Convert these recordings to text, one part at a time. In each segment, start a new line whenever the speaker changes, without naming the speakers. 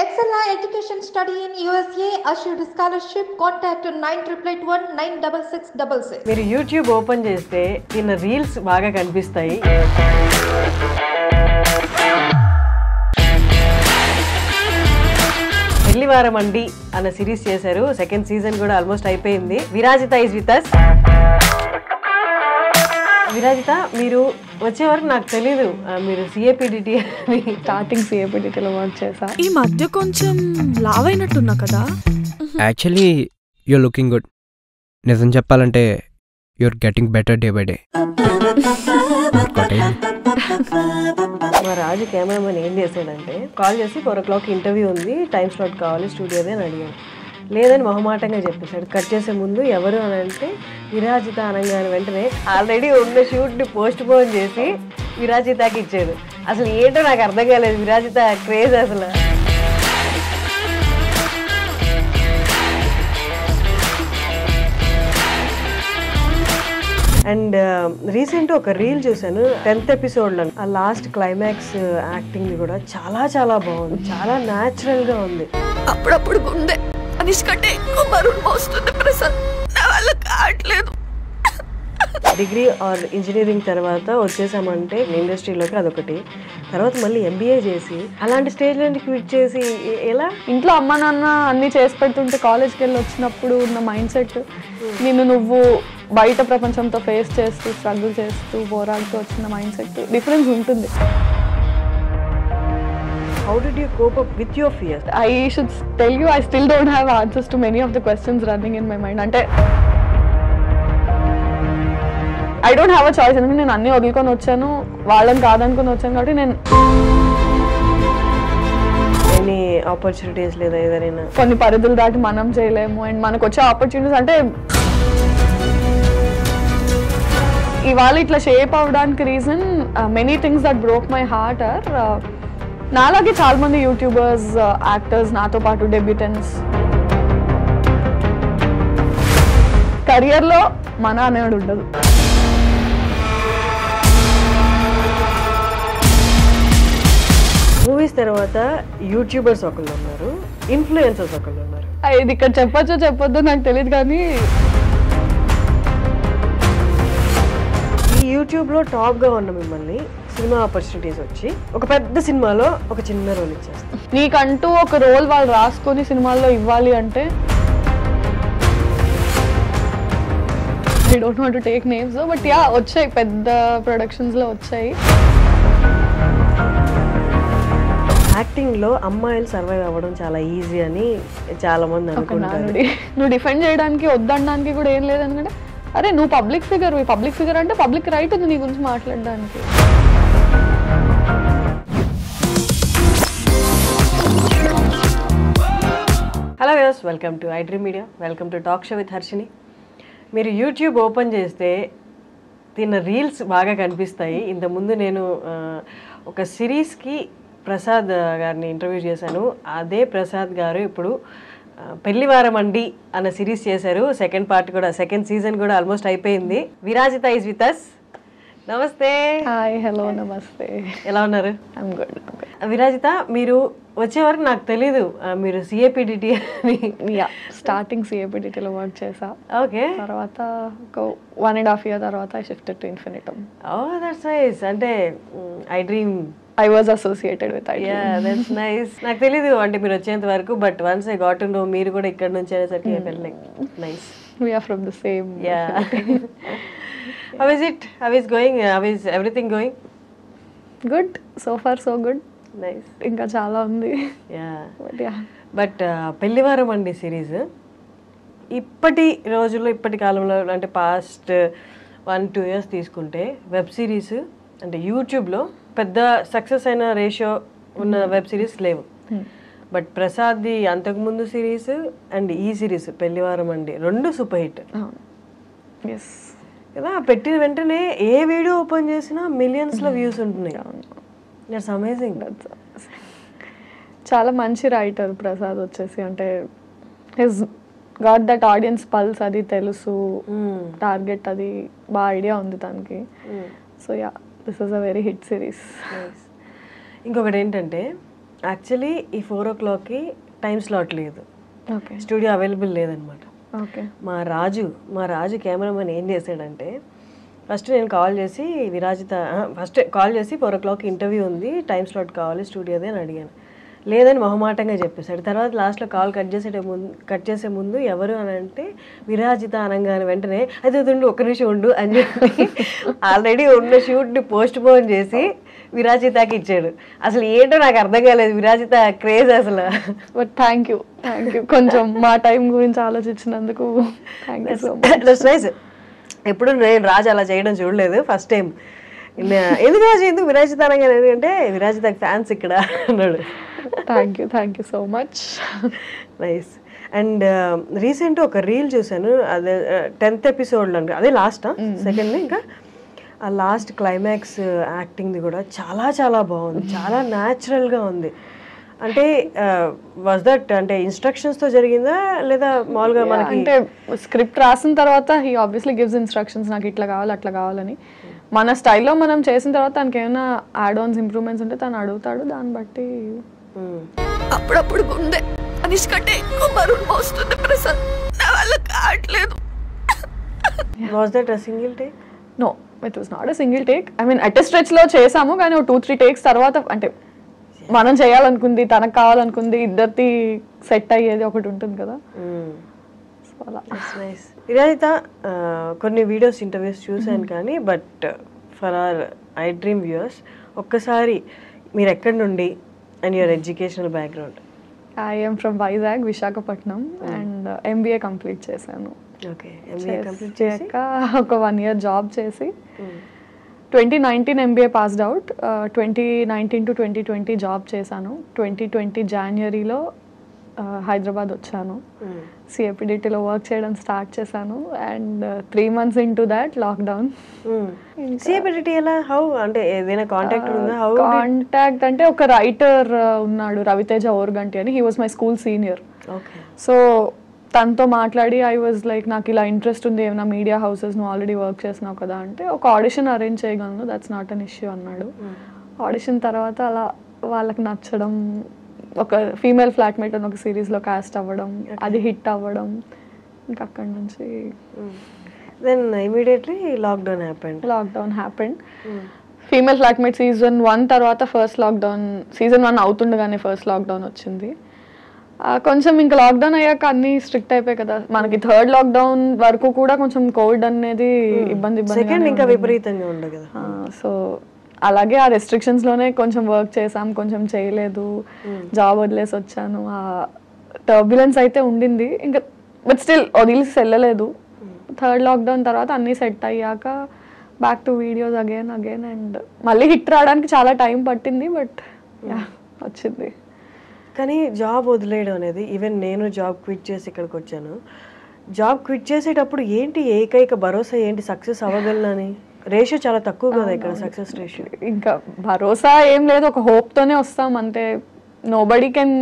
Excella Education Study in USA assured scholarship. Contact 9881 96666.
మీరు YouTube open చేస్తే నిన్న reels బాగా కనిపిస్తాయి. పెళ్లివారం అండి అన్న సిరీస్ చేశారు. సెకండ్ సీజన్ కూడా ఆల్మోస్ట్ అయిపోయింది. Virajitha is with us. Virajitha, మీరు వచ్చే వరకు నాకు తెలీదు మీరు సిఏపిడిటి అని.
స్టార్టింగ్ సిఏపిడిటిలో వర్క్ చేసా. ఈ మధ్య కొంచెం లావ్ అయినట్టున్నా కదా.
Actually your looking good. నిజం చెప్పాలంటే you're getting better day by day.
మా రాజు కెమెరామెన్ ఏం చేశాడంటే కాల్ చేసి 4 o'clock ఇంటర్వ్యూ ఉంది, టైం స్లాట్ కావాలి స్టూడియోదే అని అడిగాను. లేదని మొహమాటంగా చెప్పేశాడు. కట్ చేసే ముందు ఎవరు అని అంటే విరాజిత అనగానే వెంటనే ఆల్రెడీ ఉన్న షూట్ని పోస్ట్ పోన్ చేసి విరాజితకి ఇచ్చాడు. అసలు ఏంటో నాకు అర్థం కాలేదు. విరాజిత క్రేజ్ అసలు. అండ్ రీసెంట్ ఒక రీల్ చూసాను 10th ఎపిసోడ్లో. ఆ లాస్ట్ క్లైమాక్స్ యాక్టింగ్ కూడా చాలా చాలా బాగుంది, చాలా న్యాచురల్గా ఉంది.
అప్పుడప్పుడు గుండె అనిష్కంటే ఎక్కువ బరువు మోస్తుంది ప్రసాద్, నా వల్ల కావట్లేదు.
డిగ్రీ ఆర్ ఇంజనీరింగ్ తర్వాత వచ్చేసామంటే ఇండస్ట్రీలోకి అదొకటి. తర్వాత మళ్ళీ ఎంబీఏ చేసి అలాంటి స్టేజ్లో క్విట్ చేసి ఎలా?
ఇంట్లో అమ్మ నాన్న అన్ని చేసి పెడుతుంటే కాలేజ్కి వెళ్ళి వచ్చినప్పుడు ఉన్న మైండ్ సెట్, నువ్వు బయట ప్రపంచంతో ఫేస్ చేస్తూ స్ట్రగుల్ చేస్తూ పోరాడుతూ వచ్చిన మైండ్ సెట్ డిఫరెన్స్ ఉంటుంది.
How did you cope up with your fears?
I should tell you, I still don't have answers to many of the questions running in my mind. అంటే I don't have a choice. ఎందుకంటే నేను అన్నీ వదులుకొని వచ్చాను, వాళ్ళని కాదనుకొని వచ్చాను. కాబట్టి నేను
ఎనీ ఆపర్చునిటీస్ లేదా ఏదైనా
కొన్ని పరిధులు దాటి మనం చేయలేము. అండ్ మనకు వచ్చే ఆపర్చునిటీస్ అంటే ఇవాళ ఇట్లా షేప్ అవ్వడానికి reason many things that broke my heart or నాలాగే చాలా మంది యూట్యూబర్స్, యాక్టర్స్, నాతో పాటు డెబ్యూటెంట్స్ కెరియర్లో మన అనేది ఉండదు.
మూవీస్ తర్వాత యూట్యూబర్స్ ఒకళ్ళు ఉన్నారు, ఇన్ఫ్లుయెన్సర్స్ ఒకళ్ళు ఉన్నారు.
ఇది ఇక్కడ చెప్పొచ్చో చెప్పొద్దో నాకు తెలియదు, కానీ
ఈ యూట్యూబ్లో టాప్గా ఉన్న మిమ్మల్ని సినిమా ఆపర్చునిటీస్ వచ్చి ఒక పెద్ద సినిమాలో ఒక చిన్న రోల్ ఇచ్చేస్తారు.
నీకంటూ ఒక రోల్ వాళ్ళు రాసుకొని సినిమాల్లో ఇవ్వాలి అంటే I don't want to take names, but yeah వచ్చాయి, పెద్ద ప్రొడక్షన్స్లో వచ్చాయి.
యాక్టింగ్లో అమ్మాయిలు సర్వైవ్ అవ్వడం చాలా ఈజీ అని చాలా మంది అనుకుంటారు.
నువ్వు డిఫెండ్ చేయడానికి వద్దనడానికి కూడా ఏం లేదు. ఎందుకంటే అరే నువ్వు పబ్లిక్ ఫిగర్ అంటే పబ్లిక్ రైట్ ఉంది నీ గురించి మాట్లాడడానికి.
Hello viewers, welcome to iDream media, welcome to talk show with Harshini. మీరు యూట్యూబ్ ఓపెన్ చేస్తే తిన్న రీల్స్ బాగా కనిపిస్తాయి. ఇంతకుముందు నేను ఒక సిరీస్కి ప్రసాద్ గారిని ఇంటర్వ్యూ చేశాను. అదే ప్రసాద్ గారు ఇప్పుడు పెళ్లివారం అండి అన్న సిరీస్ చేశారు. సెకండ్ పార్ట్ కూడా, సెకండ్ సీజన్ కూడా ఆల్మోస్ట్ అయిపోయింది. Virajitha is with us. నమస్తే.
హాయ్, హలో, నమస్తే.
ఎలా ఉన్నారు?
I'm good.
విరాజిత, మీరు వచ్చే వరకు నాకు తెలీదు మీరు సిఏపిడిటి అని.
స్టార్టింగ్ సిఏపిడిటిలో వర్క్ చేసా.
ఓకే.
తర్వాత ఒక 1.5 years తర్వాత I shifted to Infinitum.
Oh that's nice. అంటే iDream
I was associated with iDream.
Yeah, that's nice. నాకు తెలీదు అంటే మీరు వచ్చేంత వరకు, but once I got to know మీరు కూడా ఇక్కడ నుంచి అనేసరికి I felt like nice.
We are from the same.
Yeah. How is it? How is going? How is everything going?
Good. So far so good.
Nice.
ఇంకా చాలా ఉంది.
Yeah.
But yeah.
But పెళ్లివారం అండి series ఇప్పటి రోజుల్లో, ఇప్పటి కాలంలో అంటే past 1-2 years తీసుకుంటే వెబ్ సిరీస్ అంటే యూట్యూబ్లో పెద్ద సక్సెస్ అయిన రేషియో ఉన్న వెబ్ సిరీస్ లేవు. బట్ ప్రసాద్ది అంతకుముందు సిరీస్ అండ్ ఈ సిరీస్ పెళ్లివారం అండి రెండు సూపర్ హిట్ కదా. పెట్టిన వెంటనే ఏ వీడియో ఓపెన్ చేసినా మిలియన్స్లో వ్యూస్ ఉంటున్నాయి. It's amazing.
చాలా మంచి రైటర్ ప్రసాద్ వచ్చేసి. అంటే his got that audience pulse, అది తెలుసు, టార్గెట్ అది బాగా ఐడియా ఉంది తనకి. So yeah, this is a very hit series.
ఇంకొకటి ఏంటంటే యాక్చువల్లీ ఈ 4 o'clockకి టైం స్లాట్ లేదు,
ఓకే
స్టూడియో అవైలబుల్ లేదనమాట.
ఓకే
మా రాజు కెమెరామెన్ ఏం చేశాడంటే, ఫస్ట్ నేను కాల్ చేసి ఫస్ట్ కాల్ చేసి 4 o'clock ఇంటర్వ్యూ ఉంది, టైం స్లాట్ కావాలి స్టూడియోదే అని అడిగాను. లేదని మొహమాటంగా చెప్పేశాడు. తర్వాత లాస్ట్లో కాల్ కట్ చేసే ముందు ఎవరు అని అంటే విరాజిత అనగానే వెంటనే అది ఉండు, ఒక్క నిమిషం ఉండు అని చెప్పి ఆల్రెడీ ఉన్న షూట్ని పోస్ట్ పోన్ చేసి విరాజితకి ఇచ్చాడు. అసలు ఏంటో నాకు అర్థం కాలేదు, విరాజిత క్రేజ్ అసలు.
బట్ థ్యాంక్ యూ కొంచెం మా టైం గురించి ఆలోచించినందుకు thank you so much.
That's nice. ఎప్పుడు నేను రాజు అలా చేయడం చూడలేదు, ఫస్ట్ టైం. ఎందుకు రాజు ఎందుకు విరాజిత అనగానే, ఎందుకంటే విరాజితకి ఫ్యాన్స్ ఇక్కడ అన్నాడు.
Thank you so much.
Nice. And recent ఒక రీల్ చూసాను, అదే 10th ఎపిసోడ్లో, అదే లాస్ట్ సెకండ్. ఇంకా ఆ లాస్ట్ క్లైమాక్స్ యాక్టింగ్ది కూడా చాలా చాలా బాగుంది, చాలా న్యాచురల్గా ఉంది. అంటే వాజ్ దట్ అంటే ఇన్స్ట్రక్షన్స్తో జరిగిందా లేదా మామూలుగా మనకి?
అంటే స్క్రిప్ట్ రాసిన తర్వాత హీ ఆబ్వియస్లీ గివ్స్ ఇన్స్ట్రక్షన్స్, నాకు ఇట్లా కావాలి అట్లా కావాలని. మన స్టైల్లో మనం చేసిన తర్వాత తనకి ఏమైనా యాడ్ ఆన్స్ ఇంప్రూవ్మెంట్స్ ఉంటే తను అడుగుతాడు, దాన్ని బట్టి.
అప్పుడప్పుడు గుండె అనిష్కంటే ఎక్కువ బరువు మోస్తుంది ప్రసాద్, నా వల్ల కావట్లేదు.
Was that a single take?
No, it was not a single take. I mean at స్ట్రెచ్లో చేసాము, కానీ 2-3 takes తర్వాత అంటే మనం చేయాలనుకుంది, తనకు కావాలనుకుంది, ఇద్దరిది సెట్ అయ్యేది ఒకటి ఉంటుంది కదా. సో అలా.
నైస్. విరాజిత కొన్ని వీడియోస్ ఇంటర్వ్యూస్ చూశాను కానీ, but for hour I dream viewers ఒక్కసారి మీరు ఎక్కడి నుండి and your educational background?
I am from Vizag, Visakhapatnam, and MBA complete చేశాను.
ఓకే. MBA కంప్లీట్
చేశాక ఒక 1 year జాబ్ చేసి 2019 MBA passed out. 2019 to 2020 job చేశాను. 2020 జనవరిలో హైదరాబాద్ వచ్చాను. CAPDTలో వర్క్ చేయడం స్టార్ట్ చేశాను. And 3 months into that lockdown.
CAPDT ఎలా, హౌ అంటే ఏదైనా కాంటాక్ట్ ఉందా? హౌ
కాంటాక్ట్ అంటే ఒక రైటర్ ఉన్నాడు, రవితేజ ఓర్గంటి అని. He was my school senior.
Okay.
So తనతో మాట్లాడి ఐ వాజ్ లైక్, నాకు ఇలా ఇంట్రెస్ట్ ఉంది, ఏమైనా మీడియా హౌసెస్ నువ్వు ఆల్రెడీ వర్క్ చేసినావు కదా అంటే, ఒక ఆడిషన్ అరేంజ్ చేయగలను, దట్స్ నాట్ అన్ ఇష్యూ అన్నాడు. ఆడిషన్ తర్వాత అలా వాళ్ళకి నచ్చడం, ఒక ఫీమేల్ ఫ్లాట్మేట్ అని ఒక సిరీస్లో కాస్ట్ అవ్వడం, అది హిట్ అవ్వడం, ఇంకా అక్కడి నుంచి
then immediately lockdown
happened. Female flatmate season 1 తర్వాత ఫస్ట్ లాక్డౌన్, సీజన్ 1 అవుతుండగానే ఫస్ట్ లాక్డౌన్ వచ్చింది. కొంచెం ఇంకా లాక్డౌన్ అయ్యాక అన్ని స్ట్రిక్ట్ అయిపోయాయి కదా మనకి. 3rd లాక్డౌన్ వరకు కూడా కొంచెం కోవిడ్ అనేది ఇబ్బంది
ఇంకా విపరీతంగా ఉండదు కదా.
సో అలాగే ఆ రెస్ట్రిక్షన్స్ లోనే కొంచెం వర్క్ చేసాం, కొంచెం చేయలేదు, జాబ్ వదిలేసి వచ్చాను. ఆ టర్బ్యులెన్స్ అయితే ఉండింది ఇంకా, బట్ స్టిల్ వదిలేసి వెళ్ళలేదు. 3rd లాక్డౌన్ తర్వాత అన్నీ సెట్ అయ్యాక back to videos again and మళ్ళీ హిట్ రావడానికి చాలా టైం పట్టింది, బట్ వచ్చింది.
కానీ జాబ్ వదిలేయడం అనేది, ఈవెన్ నేను జాబ్ క్విట్ చేసి ఇక్కడికి వచ్చాను, జాబ్ క్విట్ చేసేటప్పుడు ఏంటి ఏకైక భరోసా ఏంటి, సక్సెస్ అవ్వగలనని? రేషియో చాలా తక్కువ కదా ఇక్కడ, సక్సెస్ రేషియో.
ఇంకా భరోసా ఏం లేదు, ఒక హోప్తోనే వస్తాం అంతే. నోబడీ కెన్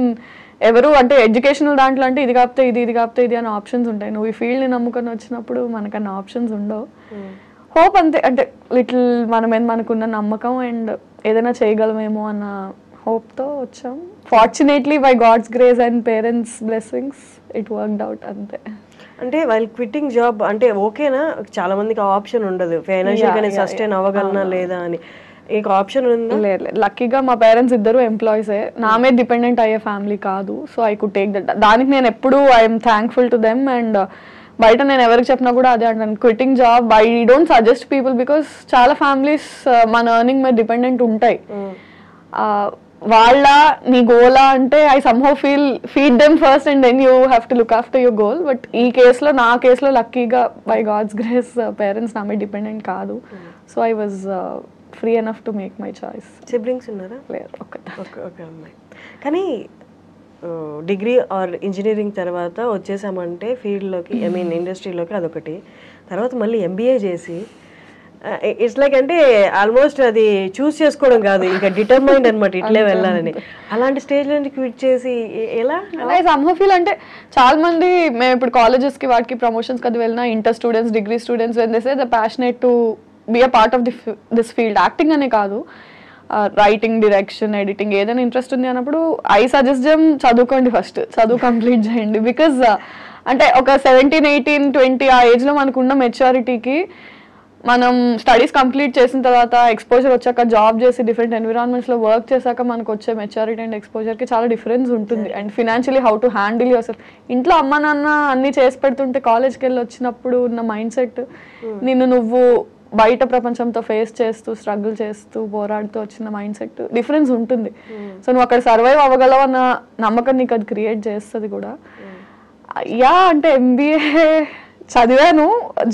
ఎవరు అంటే ఎడ్యుకేషనల్ దాంట్లో అంటే ఇది కాకపోతే ఇది కాకపోతే ఇది అని ఆప్షన్స్ ఉంటాయి. నువ్వు ఈ ఫీల్డ్ని నమ్ముకొని వచ్చినప్పుడు మనకన్నా ఆప్షన్స్ ఉండవు. హోప్ అంతే, అంటే లిటిల్ మనకున్న నమ్మకం అండ్ ఏదైనా చేయగలమేమో అన్న హోప్తో వచ్చాం. Fortunately by God's grace and parents blessings it worked out అంతే.
అంటే వైల్ క్విట్టింగ్ జాబ్ అంటే ఓకేనా, చాలా మందికి ఆప్షన్ ఉండదు, ఫైనాన్షియల్ గానే సస్టైన్ అవ్వగలనా లేదా అని. మీకు ఆప్షన్ ఉందా?
లేదు, లక్కీగా మా పేరెంట్స్ ఇద్దరు ఎంప్లాయీసే, నా మీద డిపెండెంట్ అయ్యే ఫ్యామిలీ కాదు. So I could take that. దానికి నేను ఎప్పుడు I'm thankful to them. And బయట నేను ఎవరికి చెప్పినా కూడా అదే అంటాను, quitting job I don't suggest people, because చాలా ఫ్యామిలీస్ మన ఎర్నింగ్ మీద డిపెండెంట్ ఉంటాయి. వాళ్ళ నీ గోలా అంటే I somehow feed them first and then you have to look after your goal. But ఈ కేసులో, నా కేసులో లక్కీగా బై గాడ్స్ గ్రేస్ పేరెంట్స్ నా మీద డిపెండెంట్ కాదు. So I was free enough to make my choice.
Siblings ఉన్నారా?
లేదు,
ఒక అమ్మాయి. కానీ డిగ్రీ ఆర్ ఇంజనీరింగ్ తర్వాత వచ్చేసామంటే ఫీల్డ్లోకి, ఐ మీన్ ఇండస్ట్రీలోకి, అదొకటి. తర్వాత మళ్ళీ MBA చేసి ఇట్స్ లైక్ అంటే ఆల్మోస్ట్ అది చూస్ చేసుకోవడం కాదు, ఇంకా డిటర్మైండ్ అనమాట ఇట్లే వెళ్ళాలని. అలాంటి స్టేజ్ నుంచి క్విట్ చేసి ఎలా?
సమ్హౌ ఫీల్ అంటే చాలా మంది మేము ఇప్పుడు కాలేజెస్కి వాటికి ప్రమోషన్స్కి అది వెళ్ళినా, inter students, degree students when they say the passionate to be a part of this field, acting అనే కాదు, రైటింగ్, డైరెక్షన్, ఎడిటింగ్ ఏదైనా ఇంట్రెస్ట్ ఉంది అన్నప్పుడు ఐ సజెస్ట్ చదువుకోండి, ఫస్ట్ చదువు కంప్లీట్ చేయండి. బికాజ్ అంటే ఒక 17, 18, 20 ఆ ఏజ్లో మనకున్న మెచ్యూరిటీకి మనం స్టడీస్ కంప్లీట్ చేసిన తర్వాత ఎక్స్పోజర్ వచ్చాక జాబ్ చేసి డిఫరెంట్ ఎన్విరాన్మెంట్స్లో వర్క్ చేశాక మనకు వచ్చే మెచ్యూరిటీ అండ్ ఎక్స్పోజర్కి చాలా డిఫరెన్స్ ఉంటుంది. And financially how to handle your self. ఇంట్లో అమ్మ నాన్న అన్నీ చేసి పెడుతుంటే కాలేజ్కి వెళ్ళి వచ్చినప్పుడు ఉన్న మైండ్ సెట్ నువ్వు బయట ప్రపంచంతో ఫేస్ చేస్తూ స్ట్రగుల్ చేస్తూ పోరాడుతూ వచ్చిన మైండ్ సెట్ డిఫరెన్స్ ఉంటుంది. సో నువ్వు అక్కడ సర్వైవ్ అవ్వగలవు అన్న నమ్మకం నీకు అది క్రియేట్ చేస్తుంది కూడా. యా అంటే MBA చదివాను,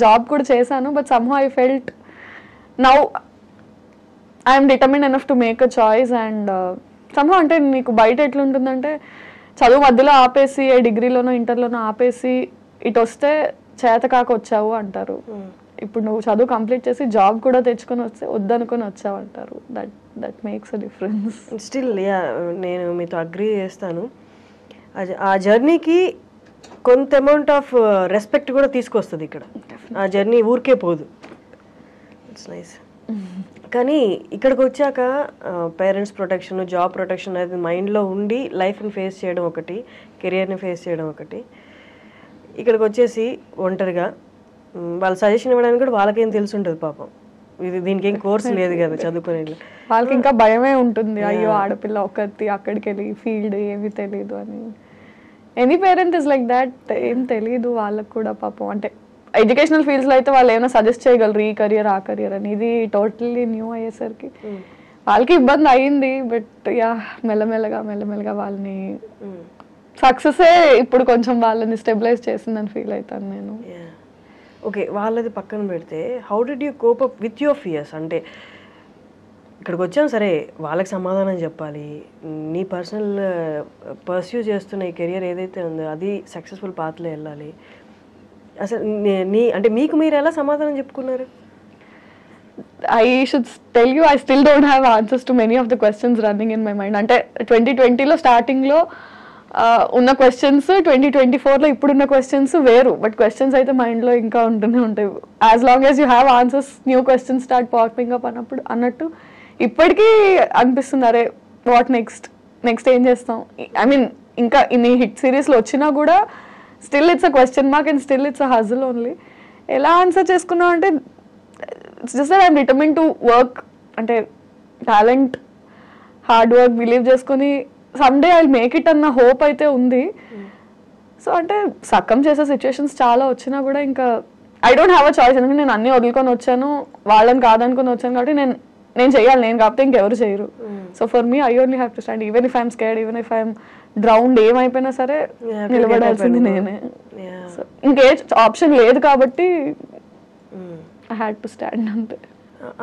జాబ్ కూడా చేశాను, but somehow I felt now I'm determined enough to make a choice. And somehow అంటే నీకు బయట ఎట్లుంటుందంటే చదువు మధ్యలో ఆపేసి డిగ్రీలోనో ఇంటర్లోనో ఆపేసి ఇటు వస్తే చేతకాక వచ్చావు అంటారు. ఇప్పుడు నువ్వు చదువు కంప్లీట్ చేసి జాబ్ కూడా తెచ్చుకొని వస్తే వద్దనుకొని వచ్చావు అంటారు. That makes a difference.
Still నేను మీతో అగ్రీ చేస్తాను. ఆ జర్నీకి కొంత అమౌంట్ ఆఫ్ రెస్పెక్ట్ కూడా తీసుకొస్తుంది ఇక్కడ. ఆ జర్నీ ఊరికే పోదు. It's nice. కానీ ఇక్కడికి వచ్చాక పేరెంట్స్ ప్రొటెక్షన్, జాబ్ ప్రొటెక్షన్ అనేది మైండ్లో ఉండి లైఫ్ని ఫేస్ చేయడం ఒకటి, కెరియర్ని ఫేస్ చేయడం ఒకటి. ఇక్కడికి వచ్చేసి ఒంటరిగా వాళ్ళ సజెషన్ ఇవ్వడానికి కూడా వాళ్ళకేం తెలిసి ఉంటుంది పాపం. దీనికి ఏం కోర్స్ లేదు కదా చదువుకునే
వాళ్ళకి. ఇంకా భయమే ఉంటుంది, అయ్యో ఆడపిల్ల ఒకటి అక్కడికి వెళ్ళి ఫీల్డ్ ఏమీ తెలియదు అని. Any parent is like that. ఏం తెలియదు వాళ్ళకు కూడా పాపం. అంటే ఎడ్యుకేషనల్ ఫీల్డ్స్లో అయితే వాళ్ళు ఏమైనా సజెస్ట్ చేయగలరు, ఈ కెరియర్ ఆ కెరియర్ అని. ఇది టోటల్లీ న్యూ అయ్యేసరికి వాళ్ళకి ఇబ్బంది అయింది. బట్ యా మెల్లమెల్లగా వాళ్ళని సక్సెసే ఇప్పుడు కొంచెం వాళ్ళని స్టెబిలైజ్ చేసిందని ఫీల్ అవుతాను నేను.
ఓకే, వాళ్ళది పక్కన పెడితే how did you cope up with your fears? అంటే ఇక్కడికి వచ్చాను సరే, వాళ్ళకి సమాధానం చెప్పాలి. నీ పర్సనల్ పర్స్యూ చేస్తున్న ఈ కెరియర్ ఏదైతే ఉందో అది సక్సెస్ఫుల్ పాత్లో వెళ్ళాలి. అసలు అంటే మీకు మీరు ఎలా సమాధానం చెప్పుకున్నారు?
I should tell you, I still don't have answers to many of the questions running in my mind. అంటే 2020లో స్టార్టింగ్లో ఉన్న క్వశ్చన్స్ 2024లో ఇప్పుడున్న క్వశ్చన్స్ వేరు. బట్ క్వశ్చన్స్ అయితే మైండ్లో ఇంకా ఉంటూనే ఉంటాయి. As long as you have answers, new questions start popping up అన్నట్టు ఇప్పటికీ అనిపిస్తుంది, అరే వాట్ నెక్స్ట్ ఏం చేస్తాం. ఐ మీన్ ఇంకా ఇన్ని హిట్ సిరీస్లో వచ్చినా కూడా still it's a question mark and still it's a హజిల్ only. ఎలా ఆన్సర్ చేసుకున్నాం అంటే it's just that I'm determined to work. అంటే టాలెంట్, హార్డ్ వర్క్ బిలీవ్ చేసుకొని someday I will make it అన్న హోప్ అయితే ఉంది. సో అంటే సక్కం చేసే సిచ్యువేషన్స్ చాలా వచ్చినా కూడా ఇంకా I don't have a choice. ఎందుకంటే నేను అన్నీ వదులుకొని వచ్చాను, వాళ్ళని కాదనుకొని వచ్చాను కాబట్టి నేను చేయాలి. నేను కాకపోతే ఇంకెవరు చేయరు. So for me I only have to stand. Even if I'm scared, even if I'm drowned, ఏమైపోయినా సరే నిలబడాల్సింది నేనే. సో ఇంకే ఆప్షన్ లేదు కాబట్టి ఐ హ్యాడ్ టు స్టాండ్ అంతే.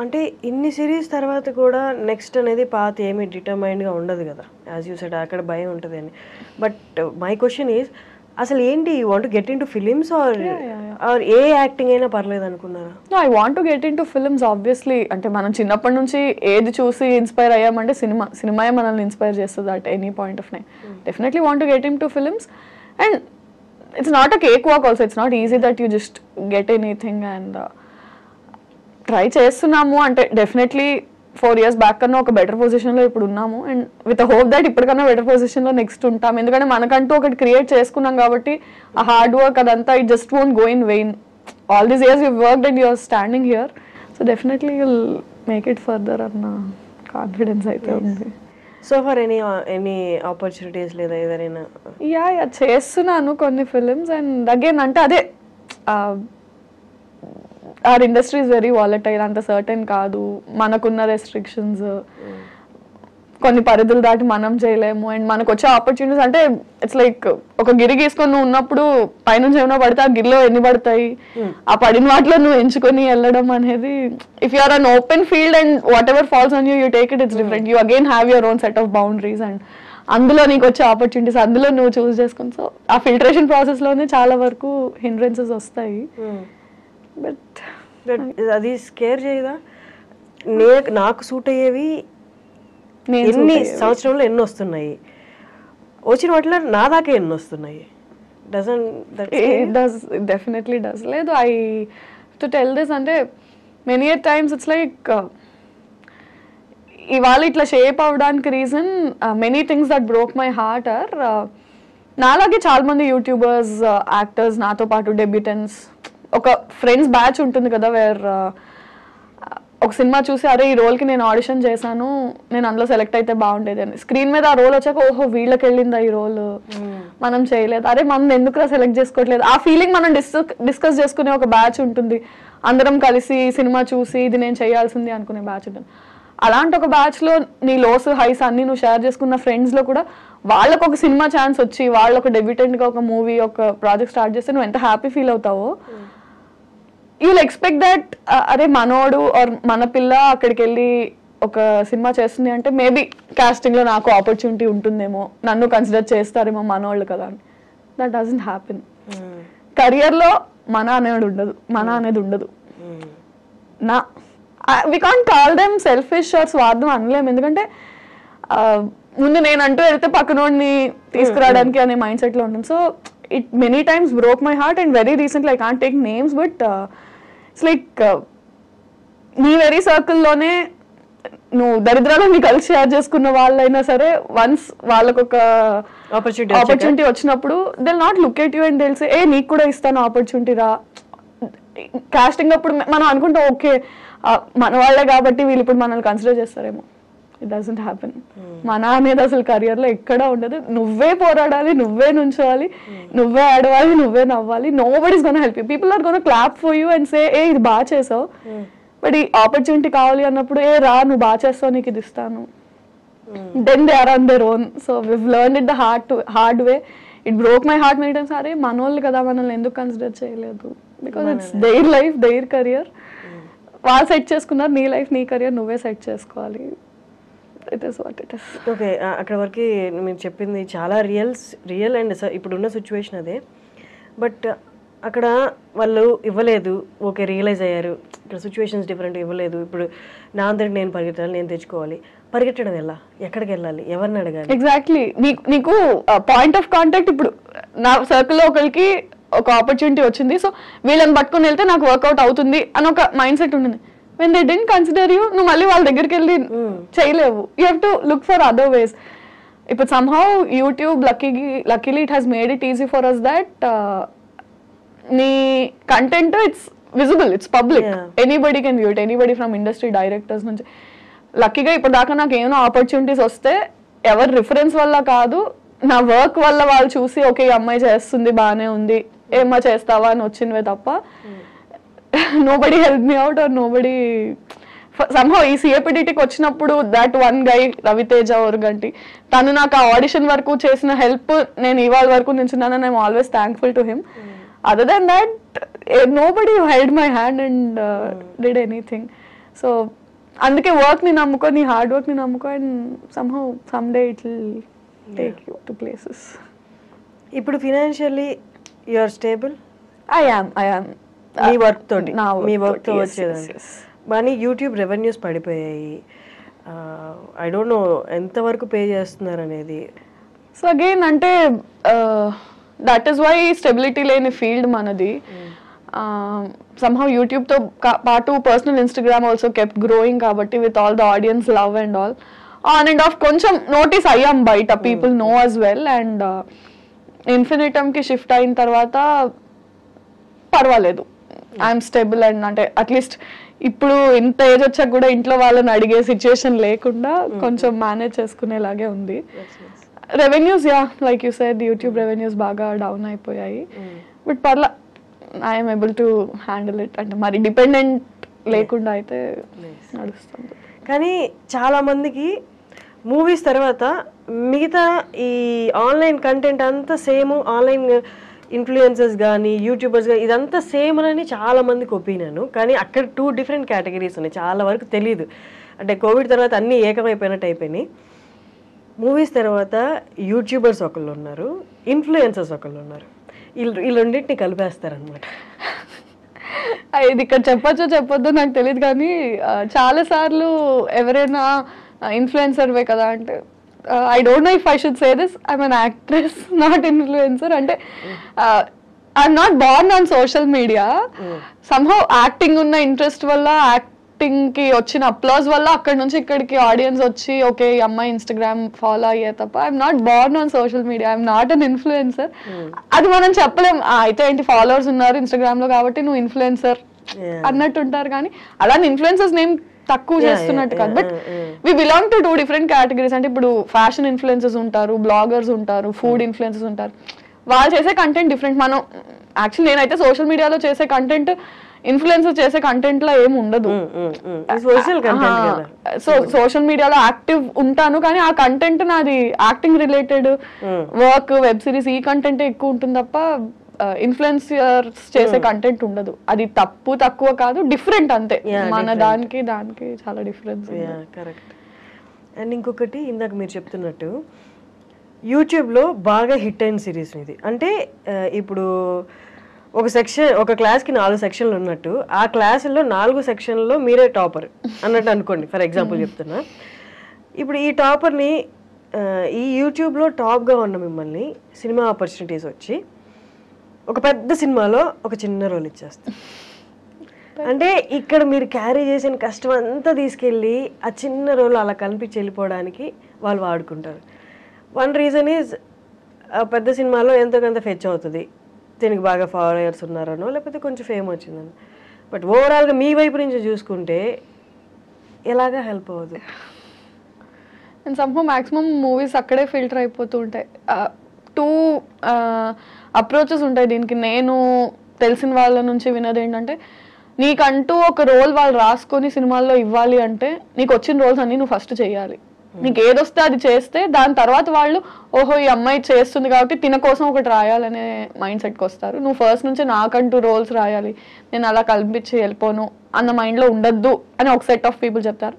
అంటే ఇన్ని సిరీస్ తర్వాత కూడా నెక్స్ట్ అనేది పాత ఏమీ డిటర్మైన్డ్గా ఉండదు కదా, యాజ్ యూ సెడ్ అక్కడ భయం ఉంటుంది అని. బట్ మై క్వశ్చన్ ఈజ్, అసలు ఏంటి, you want to get in to films or ఏ యాక్టింగ్ అయినా పర్లేదు అనుకున్నారా?
I want to get in to films obviously. అంటే మనం చిన్నప్పటి నుంచి ఏది చూసి ఇన్స్పైర్ అయ్యామంటే సినిమాయే మనల్ని ఇన్స్పైర్ చేస్తుంది at any point of time. Definitely want to get in to films. And it's not a cake walk also. It's not easy that you just get anything. And try చేస్తున్నాము. అంటే definitely 4 years back కన్నా ఒక better పొజిషన్లో ఇప్పుడు ఉన్నాము. And with hope that ఇప్పటికన్నా better పొజిషన్లో next ఉంటాం. ఎందుకంటే మనకంటూ ఒకటి క్రియేట్ చేసుకున్నాం కాబట్టి ఆ హార్డ్ వర్క్ అదంతా it just won't go in vain. All these years you worked and you're standing here. So definitely you'll make it further అన్న కాన్ఫిడెన్స్ అయితే ఉంది.
సో ఫర్ ఎనీ ఆపర్చునిటీస్ లేదా ఏదైనా?
యా చేస్తున్నాను కొన్ని ఫిలిమ్స్. అండ్ అగైన్ అంటే అదే our industry is very volatile. అంత సర్టెన్ కాదు. మనకున్న రెస్ట్రిక్షన్స్, కొన్ని పరిధులు దాటి మనం చేయలేము. అండ్ మనకు వచ్చే ఆపర్చునిటీస్ అంటే ఇట్స్ లైక్ ఒక గిరి గీసుకొని నువ్వు ఉన్నప్పుడు పైనుంచి ఏమైనా పడితే ఆ గిరిలో ఎన్ని పడతాయి, ఆ పడిన వాటిలో నువ్వు ఎంచుకొని వెళ్ళడం అనేది, if you are an open field and whatever falls on you take it, it's different. You again have your own set of boundaries. And అందులో నీకు వచ్చే ఆపర్చునిటీస్ అందులో నువ్వు చూస్ చేసుకుని, సో ఆ ఫిల్టరేషన్ ప్రాసెస్లోనే చాలా వరకు హిండ్రెన్సెస్ వస్తాయి. బట్
అది స్కేర్ చేయదా? నాకు సూట్ అయ్యేవి ఎన్ని సంవత్సరంలో ఎన్ని వస్తున్నాయి, వచ్చిన వాటిలో నా దాకా ఎన్ని వస్తున్నాయి?
Definitely does. లేదు, ఐ టు టెల్ దిస్ అంటే మెనీ టైమ్స్ ఇట్స్ లైక్ ఇవాళ ఇట్లా షేప్ అవ్వడానికి reason many things that broke my heart or నాలాగే చాలా మంది యూట్యూబర్స్, యాక్టర్స్, నాతో పాటు డెబ్యూటెంట్స్, ఒక ఫ్రెండ్స్ బ్యాచ్ ఉంటుంది కదా వేర్ ఒక సినిమా చూసి అరే ఈ రోల్కి నేను ఆడిషన్ చేశాను, నేను అందులో సెలెక్ట్ అయితే బాగుండేది అని, స్క్రీన్ మీద ఆ రోల్ వచ్చాక ఓహో వీళ్ళకి వెళ్ళిందా ఈ రోల్, మనం చేయలేదు, అరే మనం ఎందుకురా సెలెక్ట్ చేసుకోవట్లేదు, ఆ ఫీలింగ్ మనం డిస్కస్ చేసుకునే ఒక బ్యాచ్ ఉంటుంది. అందరం కలిసి సినిమా చూసి ఇది నేను చేయాల్సింది అనుకునే బ్యాచ్ ఉంటుంది. అలాంటి ఒక బ్యాచ్లో నీ లోస్ హైస్ అన్ని నువ్వు షేర్ చేసుకున్న ఫ్రెండ్స్లో కూడా వాళ్ళకు ఒక సినిమా ఛాన్స్ వచ్చి వాళ్ళు ఒక డెబ్యూటెంట్గా ఒక మూవీ ఒక ప్రాజెక్ట్ స్టార్ట్ చేస్తే నువ్వు ఎంత హ్యాపీ ఫీల్ అవుతావో, యూల్ ఎక్స్పెక్ట్ దట్ అరే మనోడు ఆర్ మన పిల్ల అక్కడికి వెళ్ళి ఒక సినిమా చేస్తుంది అంటే మేబీ కాస్టింగ్లో నాకు ఆపర్చునిటీ ఉంటుందేమో, నన్ను కన్సిడర్ చేస్తారేమో మనోళ్ళు కదా అని. That doesn't happen. కెరియర్లో మన అనేది ఉండదు. నా we can't call them selfish or స్వార్థం అనలేము, ఎందుకంటే ముందు నేను అంటూ వెళ్తే పక్కనోడిని తీసుకురావడానికి అనే మైండ్ సెట్లో ఉంటుంది. So it many times broke my heart and very recently I can't take names but it's like నీ వెరీ సర్కిల్లోనే నువ్వు దరిద్రాలు నీ కలిసి షేర్ చేసుకున్న వాళ్ళైనా సరే వన్స్ వాళ్ళకు ఒక ఆపర్చునిటీ వచ్చినప్పుడు they not look at you and they say ఏ నీకు కూడా ఇస్తాను ఆపర్చునిటీ రా. కాస్టింగ్ అప్పుడు మనం అనుకుంటాం ఓకే మన వాళ్ళే కాబట్టి వీళ్ళు ఇప్పుడు మనల్ని కన్సిడర్ చేస్తారేమో. It doesn't happen. మన అనేది అసలు కెరియర్లో ఎక్కడా ఉండదు. నువ్వే పోరాడాలి, నువ్వే నుంచోవాలి, నువ్వే ఆడవాలి, నువ్వే నవ్వాలి. Nobody's gonna help you. People are gonna clap for you and say ఏ ఇది బాగా చేసావు, బట్ ఈ ఆపర్చునిటీ కావాలి అన్నప్పుడు ఏ రా నువ్వు బాగా చేస్తావు నీకు ఇది ఇస్తాను. Then they are on their own. So we've learned it the hard way. It broke my heart many times. అరే మనోళ్ళు కదా మనల్ని ఎందుకు కన్సిడర్ చేయలేదు, because it's their life their career. వాళ్ళు సెట్ చేసుకున్నారు, నీ లైఫ్ నీ కెరియర్ నువ్వే సెట్ చేసుకోవాలి. It is what it is.
Okay, అక్కడ వరకు మీరు చెప్పింది చాలా రియల్ అండ్ ఇప్పుడున్న సిచ్యువేషన్ అదే. బట్ అక్కడ వాళ్ళు ఇవ్వలేదు, ఓకే రియలైజ్ అయ్యారు, ఇక్కడ సిచ్యువేషన్స్ డిఫరెంట్, ఇవ్వలేదు. ఇప్పుడు నా అందరికి నేను పరిగెత్తాలి, నేను తెచ్చుకోవాలి. పరిగెట్టడం ఎలా, ఎక్కడికి వెళ్ళాలి, ఎవరిని అడగాలి?
ఎగ్జాక్ట్లీ. నీకు పాయింట్ ఆఫ్ కాంటాక్ట్ ఇప్పుడు నా సర్కిల్లో ఒకరికి ఒక ఆపర్చునిటీ వచ్చింది, సో వీళ్ళని పట్టుకుని వెళ్తే నాకు వర్కౌట్ అవుతుంది అని ఒక మైండ్ సెట్ ఉంటుంది. When they don't consider you, నువ్వు మళ్ళీ వాళ్ళ దగ్గరికి వెళ్ళి చేయలేవు. You have to look for other ways. ఇప్పుడు somehow YouTube luckily it has made it easy for us that నీ content it's visible, it's public, anybody can view it, anybody from industry directors నుంచి. లక్కీగా ఇప్పుడు దాకా నాకు ఏమైనా opportunities వస్తే ఎవరి రిఫరెన్స్ వల్ల కాదు, నా వర్క్ వల్ల వాళ్ళు చూసి ఓకే ఈ అమ్మాయి చేస్తుంది బాగానే ఉంది, ఏమ్మా చేస్తావా అని వచ్చినవే తప్ప nobody help me out or nobody. Somehow ఈ సిఏపిడిటీకి వచ్చినప్పుడు that one guy Raviteja Oruganti, తను నాకు ఆ ఆడిషన్ వరకు చేసిన హెల్ప్ నేను ఇవాళ వరకు నించున్నాను. I'm always thankful to him. Other than that nobody held my hand and did anything. So అందుకే వర్క్ ని నమ్ముకో, నీ హార్డ్ వర్క్ ని నమ్ముకో, and somehow some day it will take you to places.
ఇప్పుడు financially you are stable?
I am
మీ work తోటి, మీ వర్క్ తో వచ్చేదండి. కానీ యూట్యూబ్ రెవెన్యూస్ పడిపోయాయి. ఐ డోంట్ నో ఎంతవరకు పే చేస్తున్నారు అనేది.
సో అగైన్ అంటే దట్ ఈస్ వై స్టెబిలిటీ లేని ఫీల్డ్ మనది. somehow YouTube తో పాటు personal Instagram also kept growing కాబట్టి with all the audience love and all on and off కొంచెం నోటీస్ అయ్యాం బయట, people know as well. And ఇన్ఫినిటమ్కి షిఫ్ట్ అయిన తర్వాత పర్వాలేదు, ఐఎమ్ స్టేబుల్. అండ్ అంటే అట్లీస్ట్ ఇప్పుడు ఇంత ఏజ్ వచ్చాక కూడా ఇంట్లో వాళ్ళని అడిగే సిచ్యుయేషన్ లేకుండా కొంచెం మేనేజ్ చేసుకునేలాగే ఉంది. Revenues like you said YouTube revenues బాగా డౌన్ అయిపోయాయి, బట్ పర్లా I'm able to handle it. అంటే మరి డిపెండెంట్ లేకుండా అయితే నడుస్తుంది.
కానీ చాలా మందికి మూవీస్ తర్వాత మిగతా ఈ ఆన్లైన్ కంటెంట్ అంతా సేమ్, ఆన్లైన్ ఇన్ఫ్లుయెన్సర్స్ కానీ యూట్యూబర్స్ కానీ ఇదంతా సేమ్ అని చాలా మందికి ఒపీనియన్. కానీ అక్కడ 2 డిఫరెంట్ కేటగిరీస్ ఉన్నాయి, చాలా వరకు తెలియదు. అంటే కోవిడ్ తర్వాత అన్నీ ఏకమైపోయినట్టు అయిపోయినాయి. మూవీస్ తర్వాత యూట్యూబర్స్ ఒకళ్ళు ఉన్నారు, ఇన్ఫ్లుయెన్సర్స్ ఒకళ్ళు ఉన్నారు. ఈ రెండింటిని కలిపేస్తారనమాట.
ఇది ఇక్కడ చెప్పొచ్చో చెప్పొద్దో నాకు తెలియదు, కానీ చాలాసార్లు ఎవరైనా ఇన్ఫ్లుయెన్సర్వే కదా అంటే I don't know if I should say this, I'm an actress, not influencer. అంటే I'm not born on social media. Somehow acting ఉన్న ఇంట్రెస్ట్ వల్ల యాక్టింగ్ కి వచ్చిన అప్లాజ్ వల్ల అక్కడ నుంచి ఇక్కడికి ఆడియన్స్ వచ్చి ఓకే ఈ అమ్మాయి ఇన్స్టాగ్రామ్ ఫాలో అయ్యే తప్ప I'm not Born on social media, I'm not an influencer. అది మనం చెప్పలేం. అయితే ఏంటి ఫాలోవర్స్ ఉన్నారు ఇన్స్టాగ్రామ్ లో కాబట్టి నువ్వు ఇన్ఫ్లుయెన్సర్ అన్నట్టు ఉంటారు, కానీ అలానే ఇన్ఫ్లుయెన్సర్స్ నేమ్ తక్కువ చేస్తున్నట్టు కాదు. But we belong to 2 different categories. అంటే ఇప్పుడు ఫ్యాషన్ ఇన్ఫ్లుయెన్సర్స్ ఉంటారు, బ్లాగర్స్ ఉంటారు, ఫుడ్ ఇన్ఫ్లుయెన్సర్స్ ఉంటారు. వాళ్ళు చేసే కంటెంట్ డిఫరెంట్. మనం యాక్చువల్లీ నేనైతే సోషల్ మీడియాలో చేసే కంటెంట్ ఇన్ఫ్లుయెన్సర్ చేసే కంటెంట్ లో ఏమి ఉండదు. సో సోషల్ మీడియాలో యాక్టివ్ ఉంటాను, కానీ ఆ కంటెంట్ నాది acting related work, web series, ఈ కంటెంట్ ఎక్కువ ఉంటుంది తప్ప ఇన్ఫ్లుయెన్సర్స్ చేసే కంటెంట్ ఉండదు. అది తక్కువ కాదు, డిఫరెంట్ అంతే. మన దానికి చాలా డిఫరెన్స్.
కరెక్ట్. అండ్ ఇంకొకటి ఇందాక మీరు చెప్తున్నట్టు యూట్యూబ్లో బాగా హిట్ అయిన సిరీస్ ఇది. అంటే ఇప్పుడు ఒక క్లాస్కి 4 సెక్షన్లు ఉన్నట్టు ఆ క్లాసుల్లో 4 సెక్షన్లో మీరే టాపర్ అన్నట్టు అనుకోండి. ఫర్ ఎగ్జాంపుల్ చెప్తున్నా. ఇప్పుడు ఈ టాపర్ని ఈ యూట్యూబ్లో టాప్గా ఉన్న మిమ్మల్ని సినిమా ఆపర్చునిటీస్ వచ్చి ఒక పెద్ద సినిమాలో ఒక చిన్న రోల్ ఇచ్చేస్తారు. అంటే ఇక్కడ మీరు క్యారీ చేసిన కష్టం అంతా తీసుకెళ్ళి ఆ చిన్న రోల్ అలా కనిపించి వెళ్ళిపోవడానికి వాళ్ళు వాడుకుంటారు. వన్ రీజన్ ఈజ్ పెద్ద సినిమాలో ఎంతో కొంత ఫెచ్ అవుతుంది, దీనికి బాగా ఫాలోయర్స్ ఉన్నారనో లేకపోతే కొంచెం ఫేమ్ వచ్చిందనో. బట్ ఓవరాల్గా మీ వైపు నుంచి చూసుకుంటే ఎలాగా హెల్ప్ అవ్వదు.
అండ్ సమ్హౌ మ్యాక్సిమం మూవీస్ అక్కడే ఫిల్టర్ అయిపోతూ ఉంటాయి. 2 అప్రోచెస్ ఉంటాయి దీనికి. నేను తెలిసిన వాళ్ళ నుంచి విన్నది ఏంటంటే, నీకంటూ ఒక రోల్ వాళ్ళు రాసుకొని సినిమాల్లో ఇవ్వాలి అంటే నీకు వచ్చిన రోల్స్ అన్ని నువ్వు ఫస్ట్ చేయాలి. నీకు ఏదొస్తే అది చేస్తే దాని తర్వాత వాళ్ళు ఓహో ఈ అమ్మాయి చేస్తుంది కాబట్టి తిన కోసం ఒకటి రాయాలనే మైండ్ సెట్కి వస్తారు. నువ్వు ఫస్ట్ నుంచి నాకంటూ రోల్స్ రాయాలి, నేను అలా కల్పించి వెళ్ళిపోను అన్న మైండ్లో ఉండద్దు అని ఒక సెట్ ఆఫ్ పీపుల్ చెప్తారు.